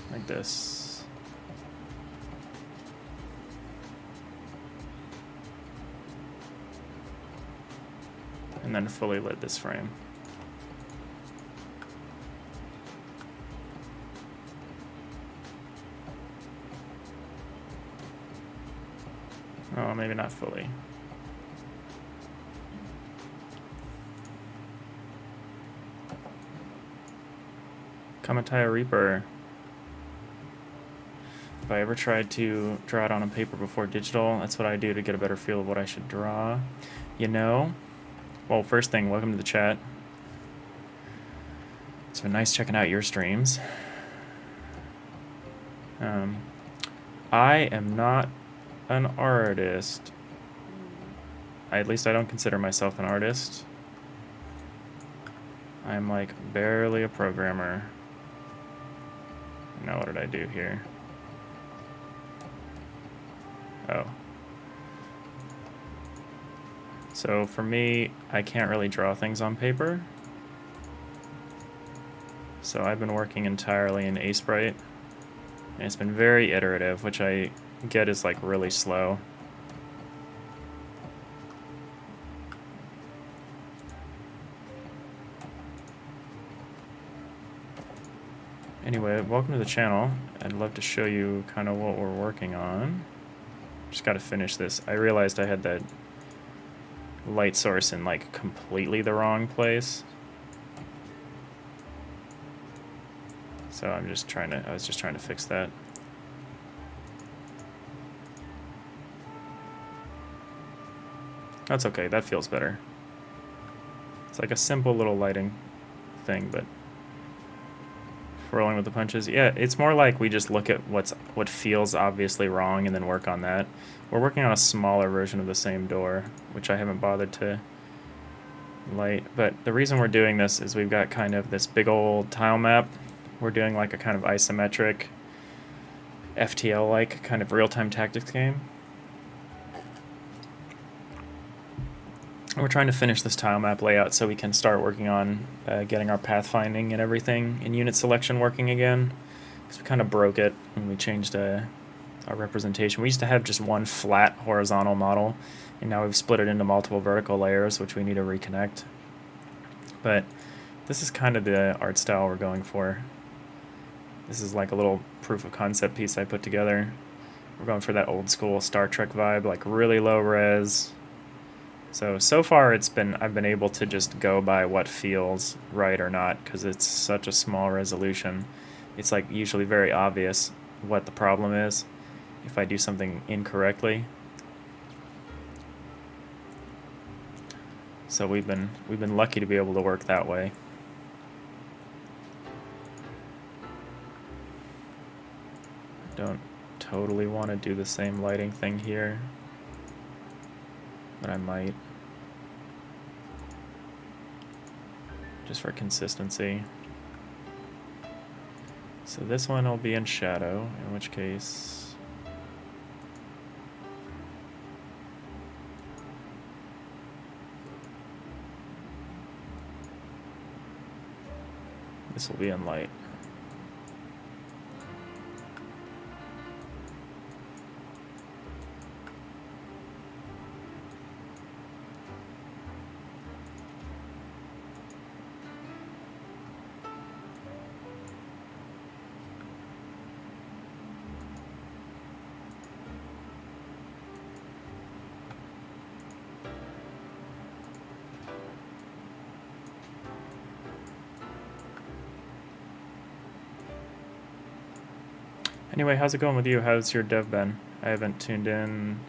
Like this. And then fully lit this frame. Oh, maybe not fully. Kamataya Reaper. If I ever tried to draw it on a paper before digital, that's what I do to get a better feel of what I should draw. You know? Well, first thing, welcome to the chat. It's been nice checking out your streams. I am not an artist. At least I don't consider myself an artist. I'm like barely a programmer. Now what did I do here? Oh. So for me, I can't really draw things on paper. So I've been working entirely in Sprite, and it's been very iterative, which I get is like really slow. Anyway, welcome to the channel. I'd love to show you kind of what we're working on. Just got to finish this. I realized I had that light source in like completely the wrong place. So I was just trying to fix that. That's okay, that feels better. It's like a simple little lighting thing, but rolling with the punches. Yeah, it's more like we just look at what feels obviously wrong and then work on that. We're working on a smaller version of the same door, which I haven't bothered to light. But the reason we're doing this is we've got kind of this big old tile map. We're doing like a kind of isometric FTL-like kind of real-time tactics game. We're trying to finish this tile map layout so we can start working on getting our pathfinding and everything in unit selection working again. Because we kind of broke it when we changed our representation. We used to have just one flat horizontal model, and now we've split it into multiple vertical layers, which we need to reconnect. But this is kind of the art style we're going for. This is like a little proof of concept piece I put together. We're going for that old school Star Trek vibe, like really low res. So far I've been able to just go by what feels right or not, because it's such a small resolution. It's like usually very obvious what the problem is if I do something incorrectly. So we've been lucky to be able to work that way. I don't totally want to do the same lighting thing here, but I might. Just for consistency. So this one will be in shadow, in which case this will be in light. Anyway, how's it going with you? How's your dev been? I haven't tuned in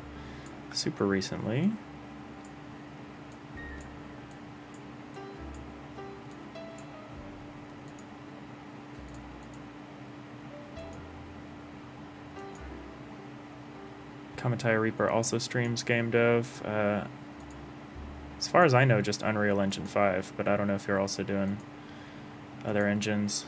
super recently. Kamatai Reaper also streams game dev. As far as I know, just Unreal Engine 5, but I don't know if you're also doing other engines.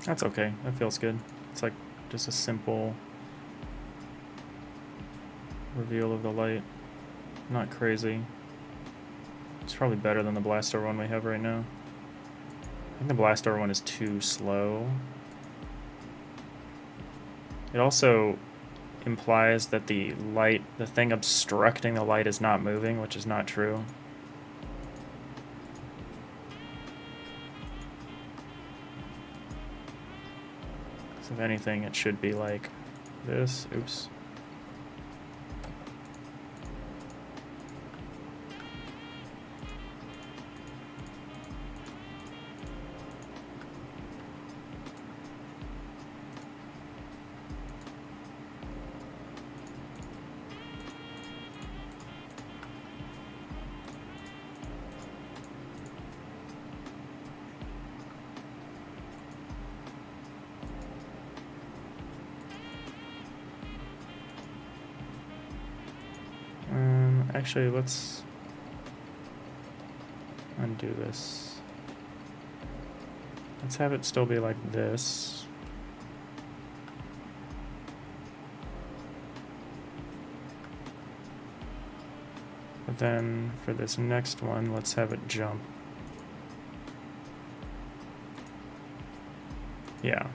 That's okay. That feels good. It's like just a simple reveal of the light. Not crazy. It's probably better than the blast door one we have right now. I think the blast door one is too slow. It also implies that the light, the thing obstructing the light, is not moving, which is not true. So if anything, it should be like this. Oops. Actually, let's undo this. Let's have it still be like this. But then for this next one, let's have it jump. Yeah.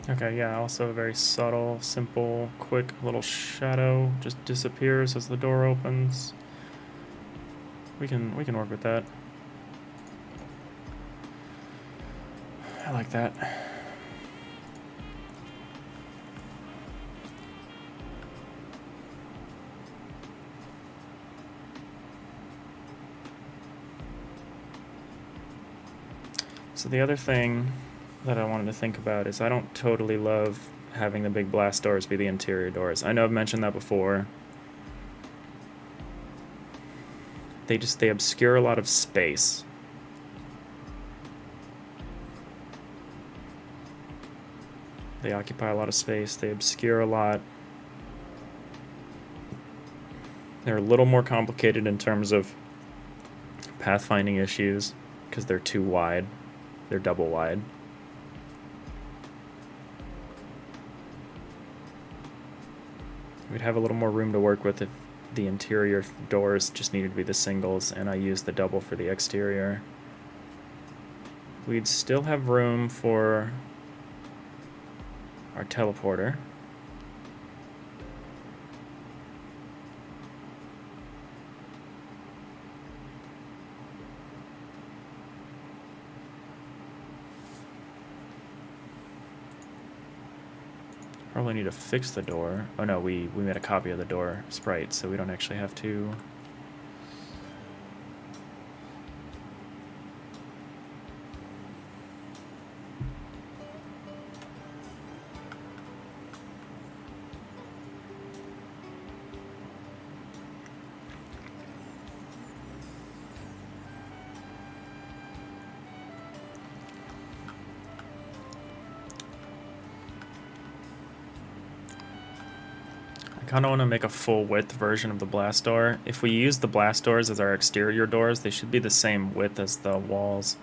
Okay, yeah, also a very subtle, simple, quick little shadow just disappears as the door opens. We can work with that. I like that. So the other thing that I wanted to think about is I don't totally love having the big blast doors be the interior doors. I know I've mentioned that before. They obscure a lot of space. They occupy a lot of space. They obscure a lot. They're a little more complicated in terms of pathfinding issues because they're too wide. They're double wide. We'd have a little more room to work with if the interior doors just needed to be the singles and I used the double for the exterior. We'd still have room for our teleporter. Probably need to fix the door. Oh no, we made a copy of the door sprite, so we don't actually have to. I kind of want to make a full width version of the blast door. If we use the blast doors as our exterior doors, they should be the same width as the walls.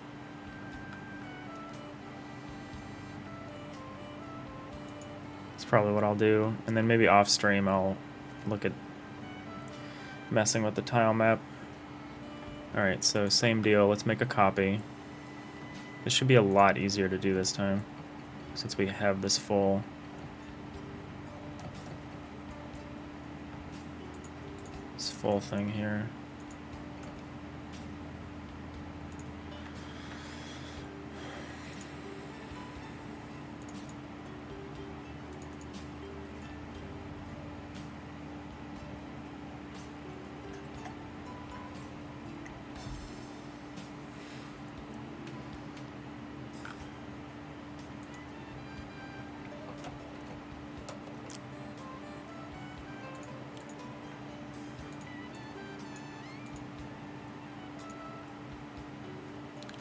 That's probably what I'll do. And then maybe off stream I'll look at messing with the tile map. Alright, so same deal. Let's make a copy. This should be a lot easier to do this time, since we have this full thing here.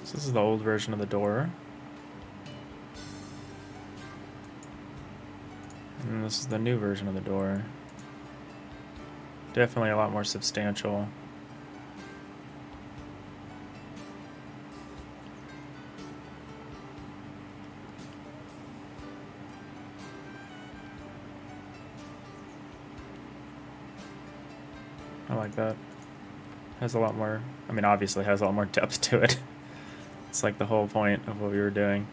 So this is the old version of the door. And this is the new version of the door. Definitely a lot more substantial. I like that. Has a lot more, I mean, obviously has a lot more depth to it. It's like the whole point of what we were doing.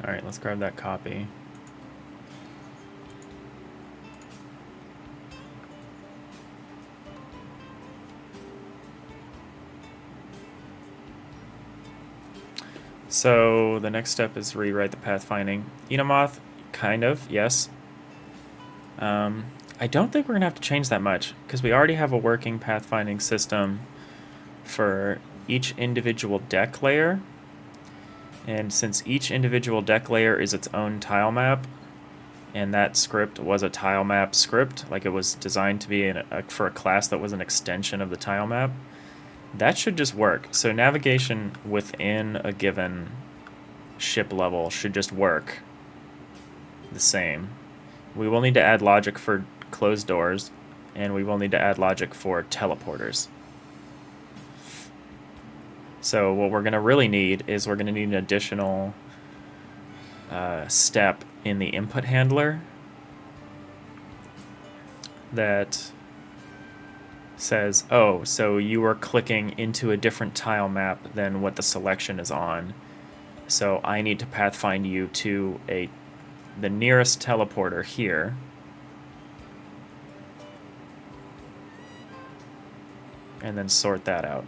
Alright, let's grab that copy. So the next step is rewrite the pathfinding. Enamoth, kind of, yes. I don't think we're gonna have to change that much, because we already have a working pathfinding system for each individual deck layer. And since each individual deck layer is its own tile map, and that script was a tile map script, like it was designed to be for a class that was an extension of the tile map, that should just work. So navigation within a given ship level should just work the same. We will need to add logic for closed doors, and we will need to add logic for teleporters. So what we're going to really need is we're going to need an additional step in the input handler that says, oh, so you are clicking into a different tile map than what the selection is on. So I need to pathfind you to the nearest teleporter here. And then sort that out.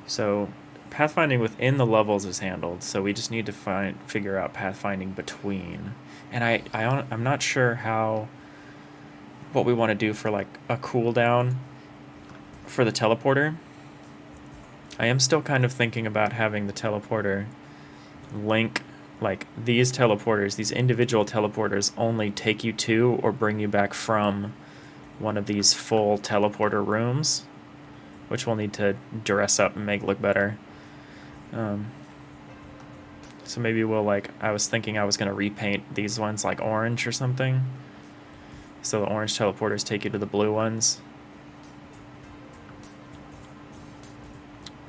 So pathfinding within the levels is handled, so we just need to figure out pathfinding between. And I'm not sure what we want to do for like a cooldown for the teleporter. I am still kind of thinking about having the teleporter link, like these teleporters, these individual teleporters only take you to or bring you back from one of these full teleporter rooms, which we'll need to dress up and make look better. So maybe we'll I was thinking I was going to repaint these ones like orange or something. So the orange teleporters take you to the blue ones.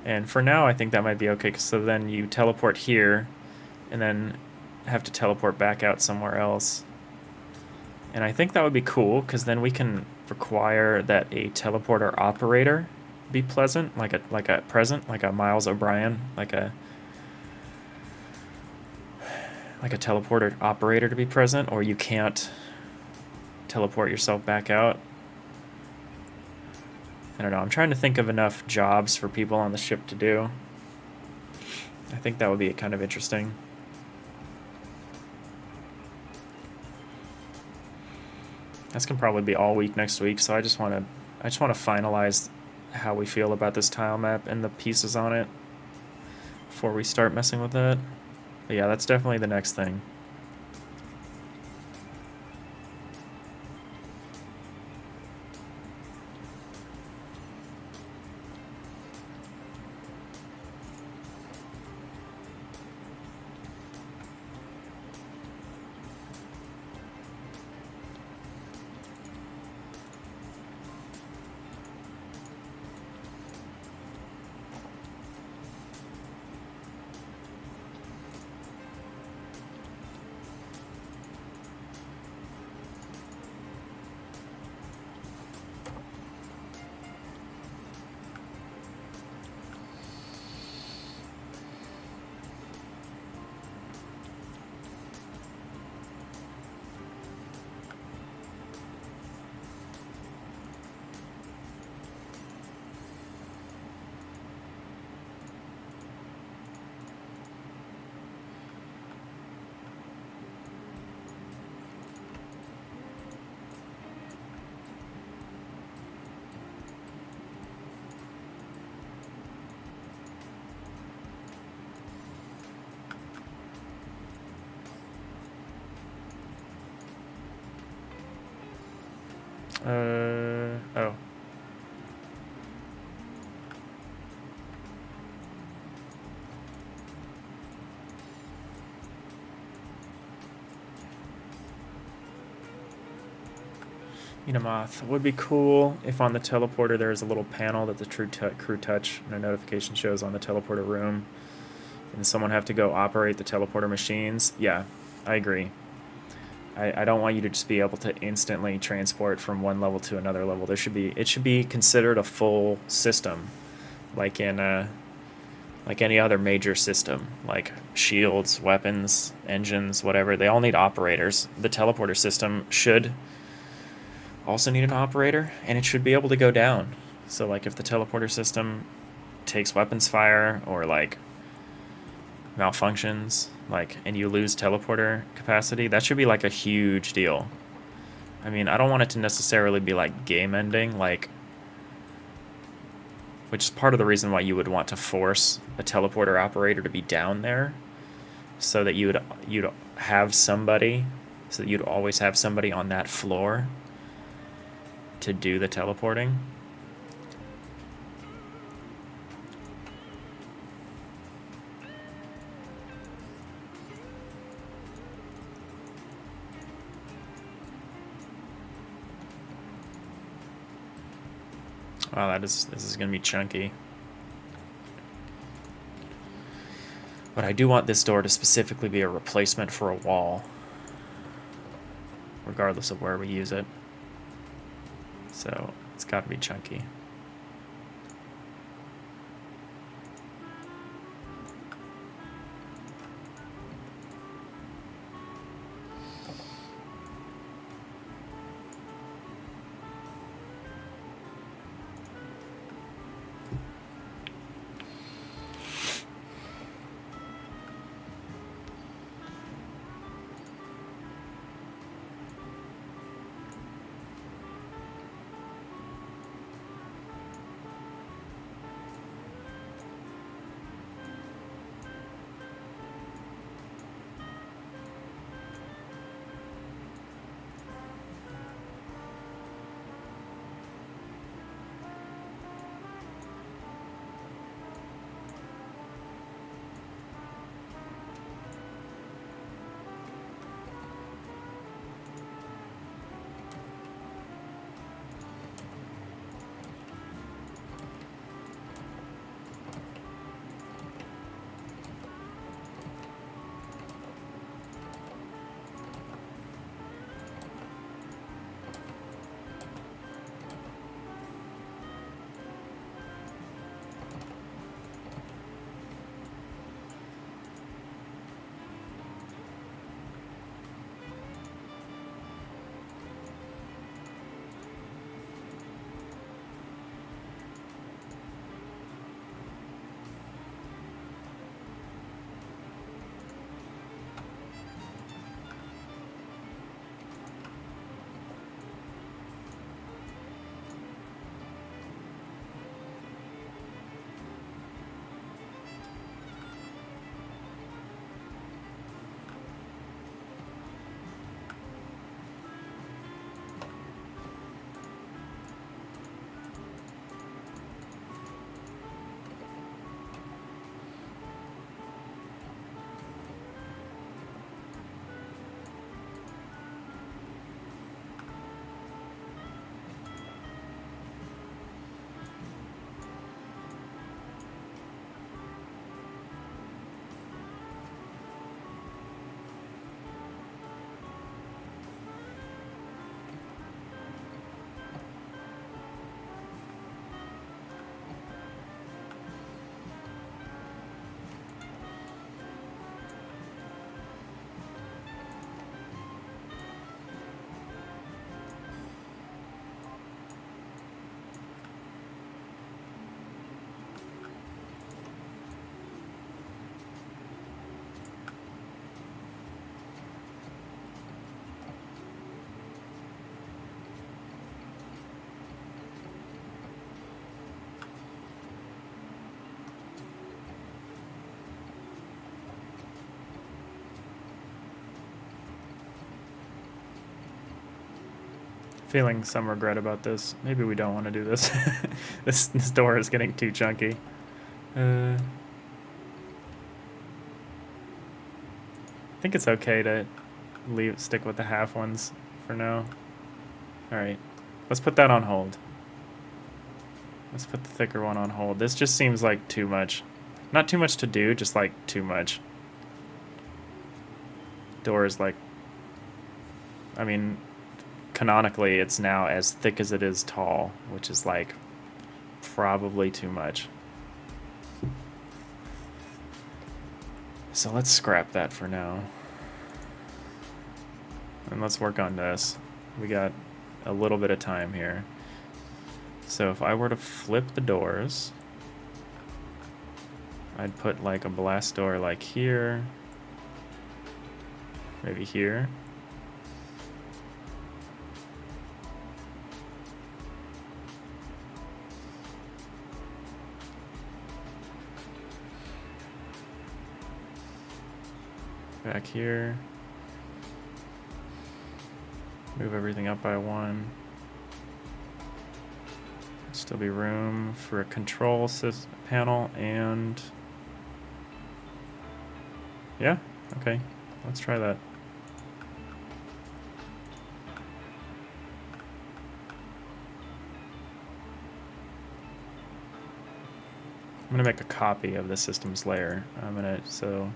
And for now, I think that might be okay, so then you teleport here, and then have to teleport back out somewhere else. And I think that would be cool, because then we can require that a teleporter operator be present, like a Miles O'Brien, like a teleporter operator to be present, or you can't teleport yourself back out. I don't know, I'm trying to think of enough jobs for people on the ship to do. I think that would be kind of interesting. That's gonna probably be all week next week, so I just want to finalize how we feel about this tile map and the pieces on it before we start messing with that. But yeah, that's definitely the next thing. Oh. Moth. Would be cool if on the teleporter there's a little panel that the crew touch and a notification shows on the teleporter room, and someone have to go operate the teleporter machines. Yeah, I agree. I don't want you to just be able to instantly transport from one level to another level. It should be considered a full system, like in like any other major system, like shields, weapons, engines, whatever. They all need operators. The teleporter system should also need an operator, and it should be able to go down. So like if the teleporter system takes weapons fire or like malfunctions, like, and you lose teleporter capacity, that should be like a huge deal. I mean, I don't want it to necessarily be like game ending, like, which is part of the reason why you would want to force a teleporter operator to be down there, so that you'd have somebody, so that you'd always have somebody on that floor to do the teleporting. Wow, this is gonna be chunky. But I do want this door to specifically be a replacement for a wall, regardless of where we use it. So it's got to be chunky. Feeling some regret about this. Maybe we don't want to do this. This door is getting too chunky. I think it's okay to stick with the half ones for now. Alright, let's put that on hold. Let's put the thicker one on hold. This just seems like too much. Not too much to do, just like too much. Door is like, I mean, canonically it's now as thick as it is tall, which is like probably too much. So let's scrap that for now. And let's work on this. We got a little bit of time here. So if I were to flip the doors, I'd put like a blast door like here, maybe here. Back here. Move everything up by one. Still be room for a control panel and... Yeah, okay. Let's try that. I'm gonna make a copy of the systems layer. So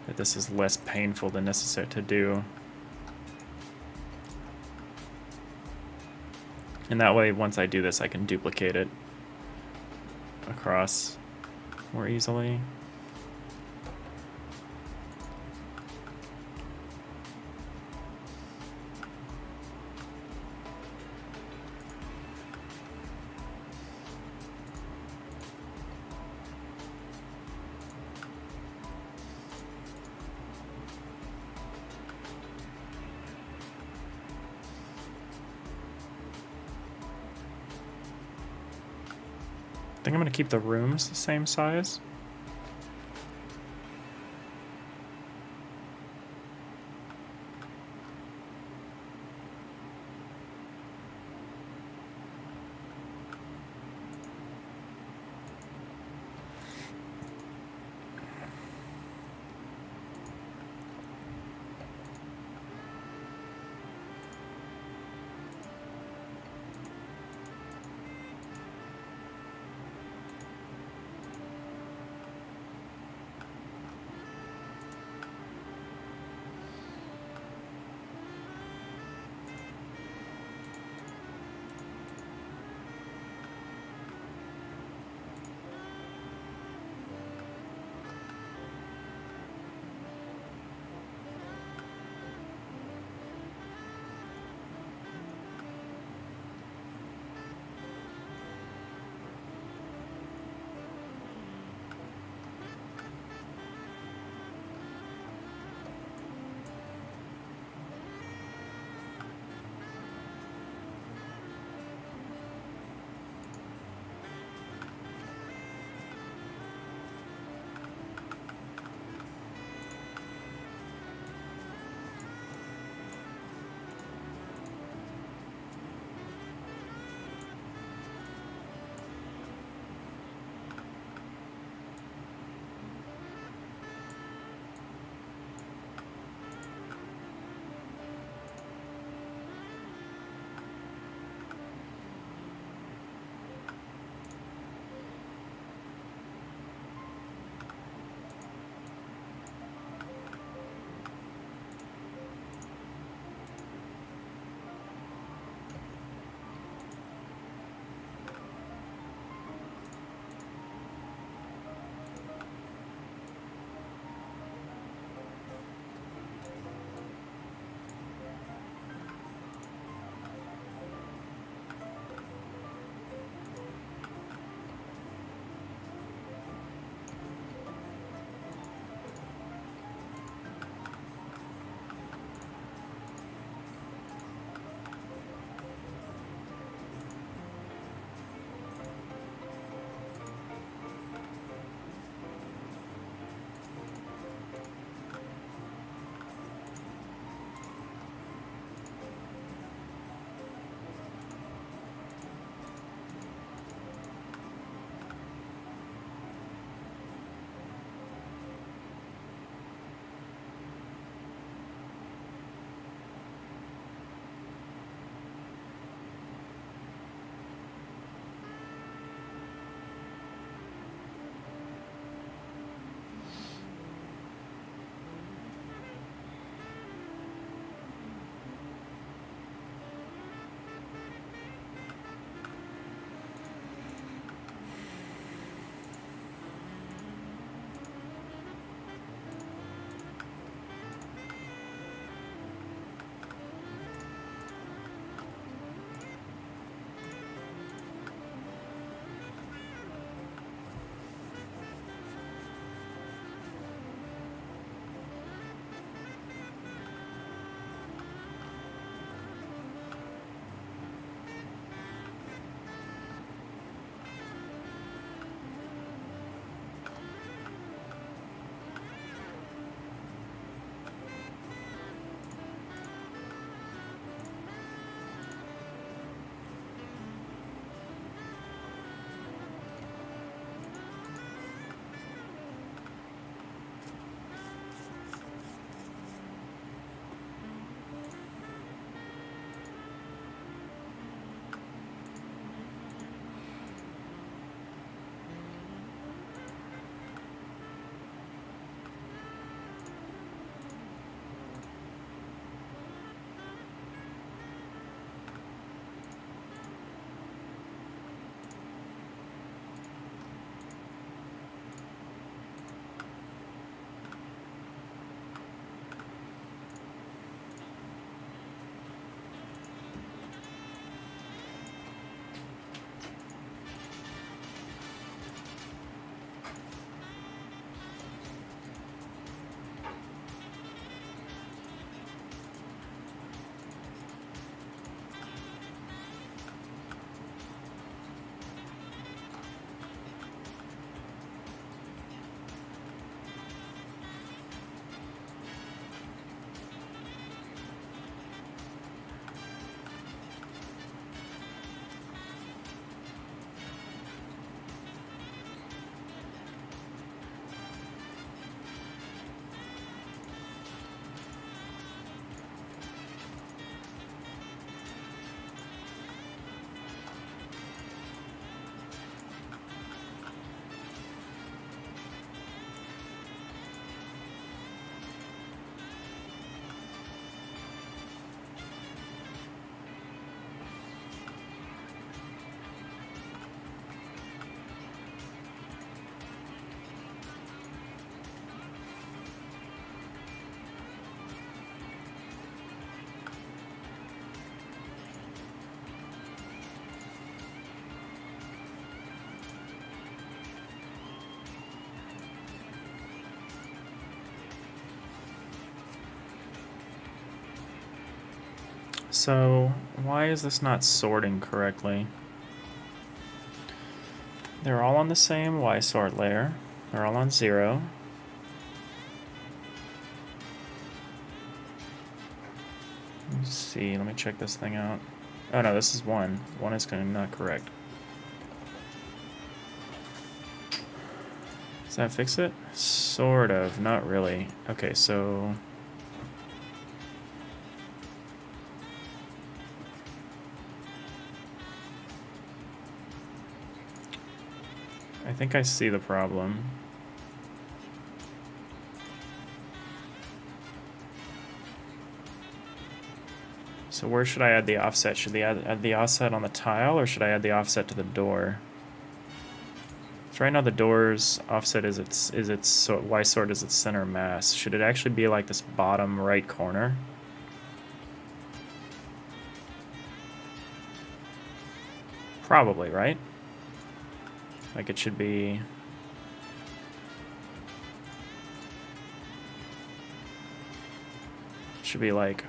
that this is less painful than necessary to do. And that way, once I do this, I can duplicate it across more easily. I think I'm going to keep the rooms the same size. So why is this not sorting correctly? They're all on the same Y sort layer. They're all on 0. Let's see, let me check this thing out. Oh no, this is 1. 1 is not correct. Does that fix it? Sort of, not really. Okay, so... I think I see the problem. So where should I add the offset? Should I add the offset on the tile, or should I add the offset to the door? So right now the door's offset is its Y sort is its center mass. Should it actually be like this bottom right corner? Probably, right? Like it should be... Should be like...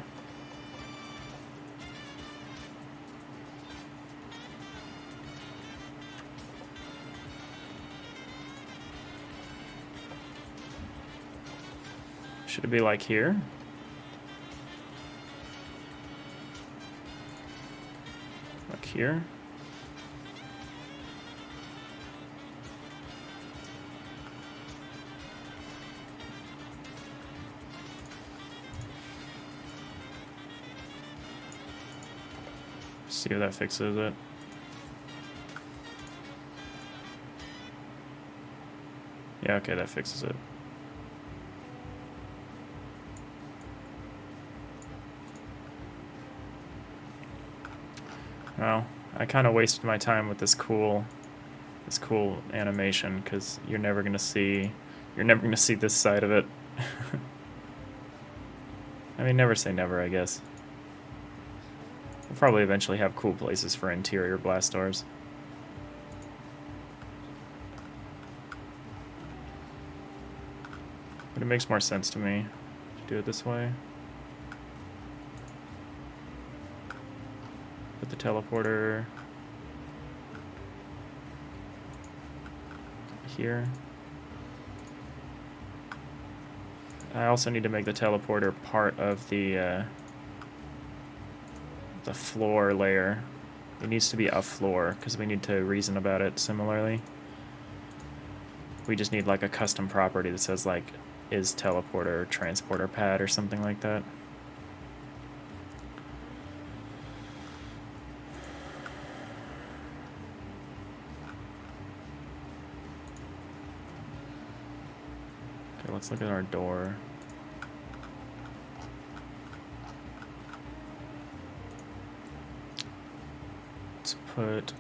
Should it be like here? Like here? See if that fixes it. Yeah, okay, that fixes it. Well, I kind of wasted my time with this cool animation, because you're never gonna see this side of it. I mean, never say never, I guess. We'll probably eventually have cool places for interior blast doors. But it makes more sense to me to do it this way. Put the teleporter here. I also need to make the teleporter part of the floor layer. It needs to be a floor because we need to reason about it similarly. We just need like a custom property that says like is teleporter transporter pad or something like that. Okay, let's look at our door. Let's put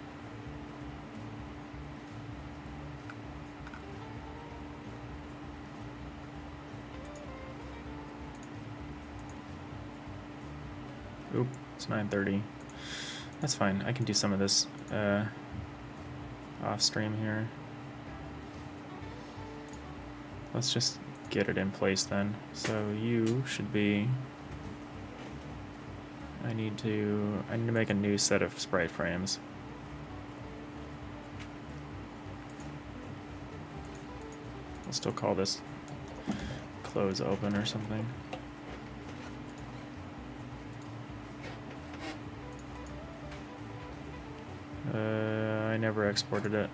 oop, it's 9:30. That's fine. I can do some of this off stream here. Let's just get it in place then. So you should be... I need to make a new set of sprite frames. I'll still call this close open or something. I never exported it.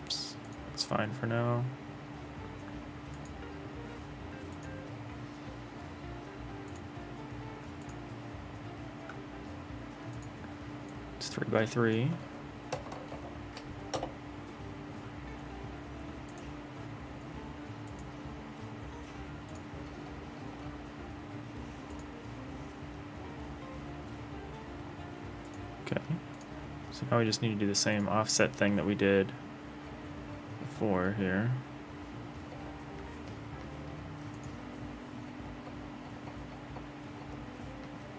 Oops, it's fine for now. It's 3x3. Okay, so now we just need to do the same offset thing that we did 4 here.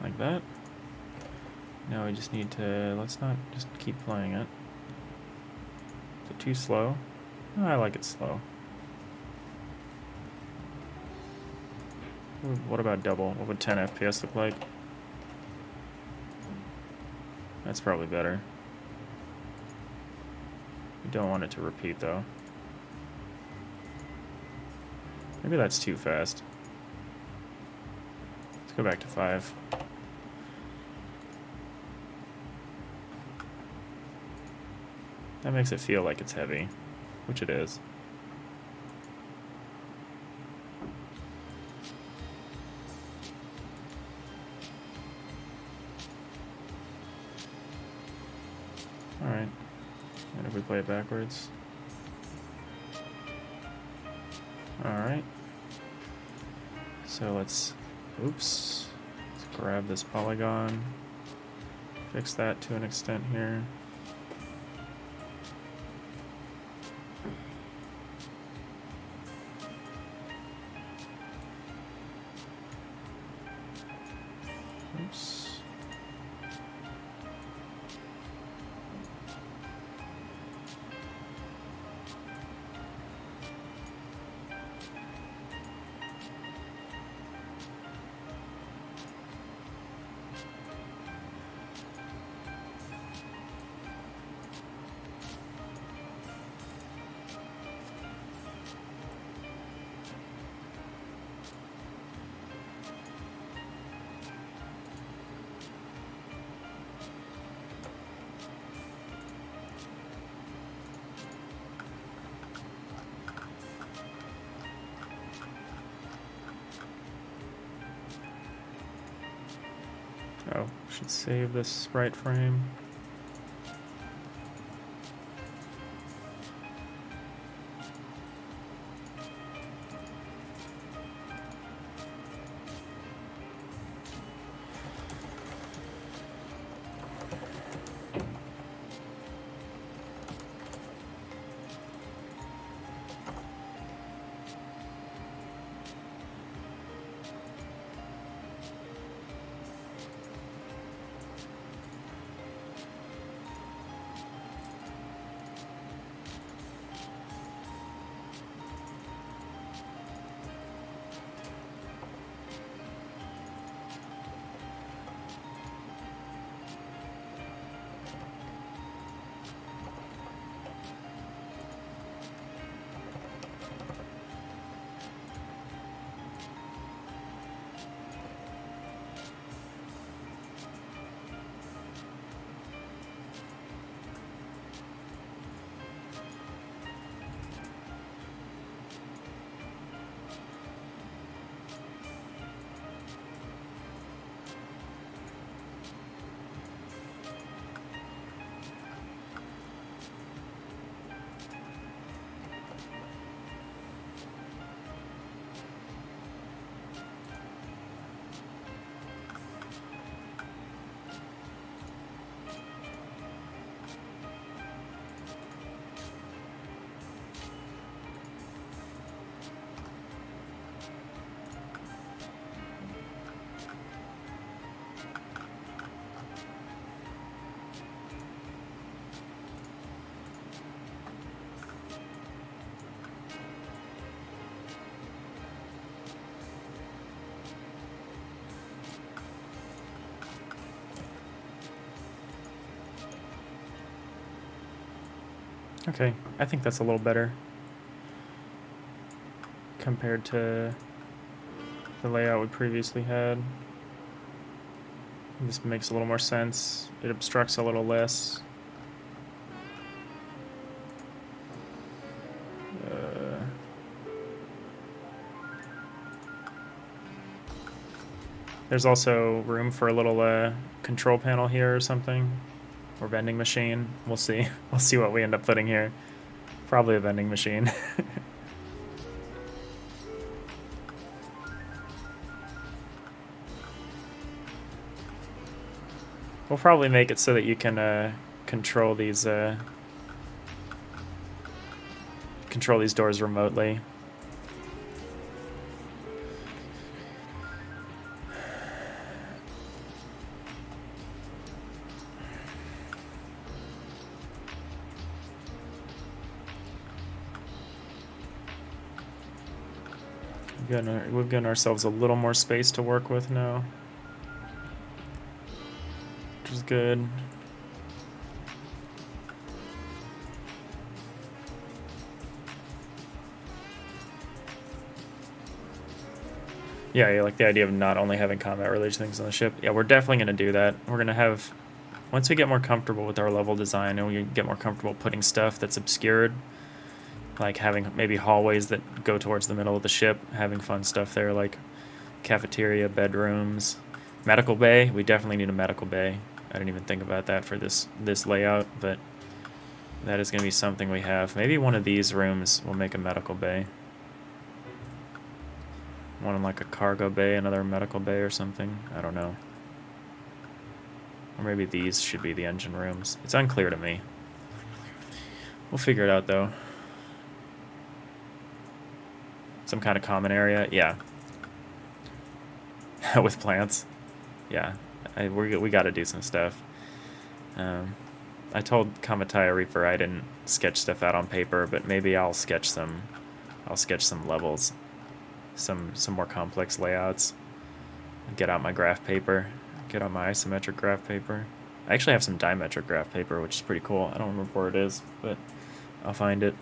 Like that. Now we just need to, let's not just keep playing it. Is it too slow? Oh, I like it slow. What about double? What would 10 FPS look like? That's probably better. We don't want it to repeat though. Maybe that's too fast. Let's go back to 5. That makes it feel like it's heavy, which it is. Alright, and if we play it backwards? Alright. So let's grab this polygon, fix that to an extent here. Oops. Oh, should save this sprite frame. Okay, I think that's a little better compared to the layout we previously had. This makes a little more sense. It obstructs a little less. There's also room for a little control panel here or something. Or vending machine. We'll see. We'll see what we end up putting here. Probably a vending machine. We'll probably make it so that you can control these control these doors remotely. We've given ourselves a little more space to work with now, which is good. Yeah, like the idea of not only having combat-related things on the ship. Yeah, we're definitely going to do that. We're going to have, once we get more comfortable with our level design and we get more comfortable putting stuff that's obscured, like having maybe hallways that go towards the middle of the ship, having fun stuff there, like cafeteria, bedrooms, medical bay. We definitely need a medical bay. I didn't even think about that for this layout, but that is going to be something we have. Maybe one of these rooms will make a medical bay. One in like a cargo bay, another medical bay or something. I don't know. Or maybe these should be the engine rooms. It's unclear to me. We'll figure it out though. Some kind of common area, yeah. With plants, yeah. We got to do some stuff. I told Kamataya Reaper I didn't sketch stuff out on paper, but maybe I'll sketch some. I'll sketch some levels, some more complex layouts. Get out my graph paper. Get out my isometric graph paper. I actually have some dimetric graph paper, which is pretty cool. I don't remember where it is, but I'll find it.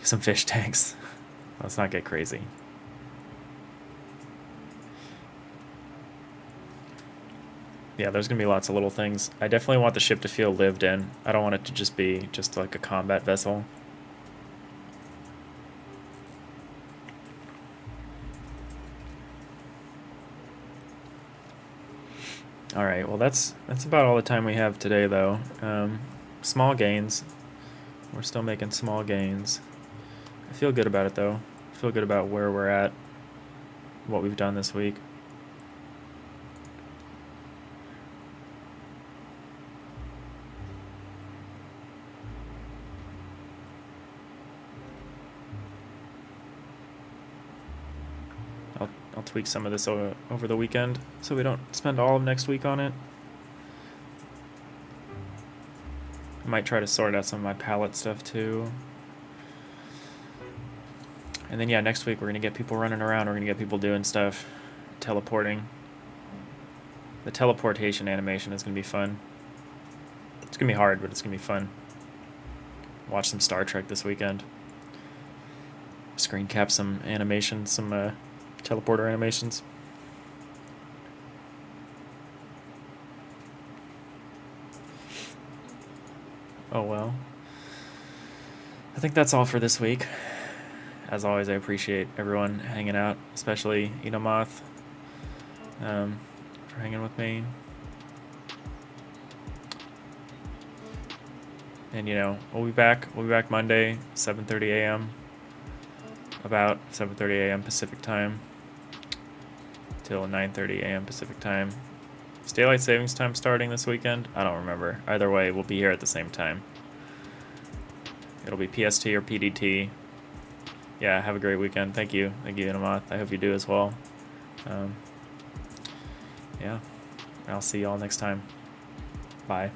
Some fish tanks. Let's not get crazy. Yeah, there's gonna be lots of little things. I definitely want the ship to feel lived in. I don't want it to just be just like a combat vessel. All right, well that's about all the time we have today though. Small gains. We're still making small gains. I feel good about it though. I feel good about where we're at, what we've done this week. I'll tweak some of this over the weekend so we don't spend all of next week on it. I might try to sort out some of my palette stuff too. And then yeah, next week we're going to get people running around, we're going to get people doing stuff, teleporting. The teleportation animation is going to be fun. It's going to be hard, but it's going to be fun. Watch some Star Trek this weekend. Screen cap some animations, some teleporter animations. Oh well. I think that's all for this week. As always, I appreciate everyone hanging out, especially Edomoth, for hanging with me. And you know, we'll be back Monday, 7:30 a.m. About 7:30 a.m. Pacific time till 9:30 a.m. Pacific time. Is daylight savings time starting this weekend? I don't remember. Either way, we'll be here at the same time. It'll be PST or PDT. Yeah, have a great weekend. Thank you, Edomoth. I hope you do as well. Yeah, I'll see y'all next time. Bye.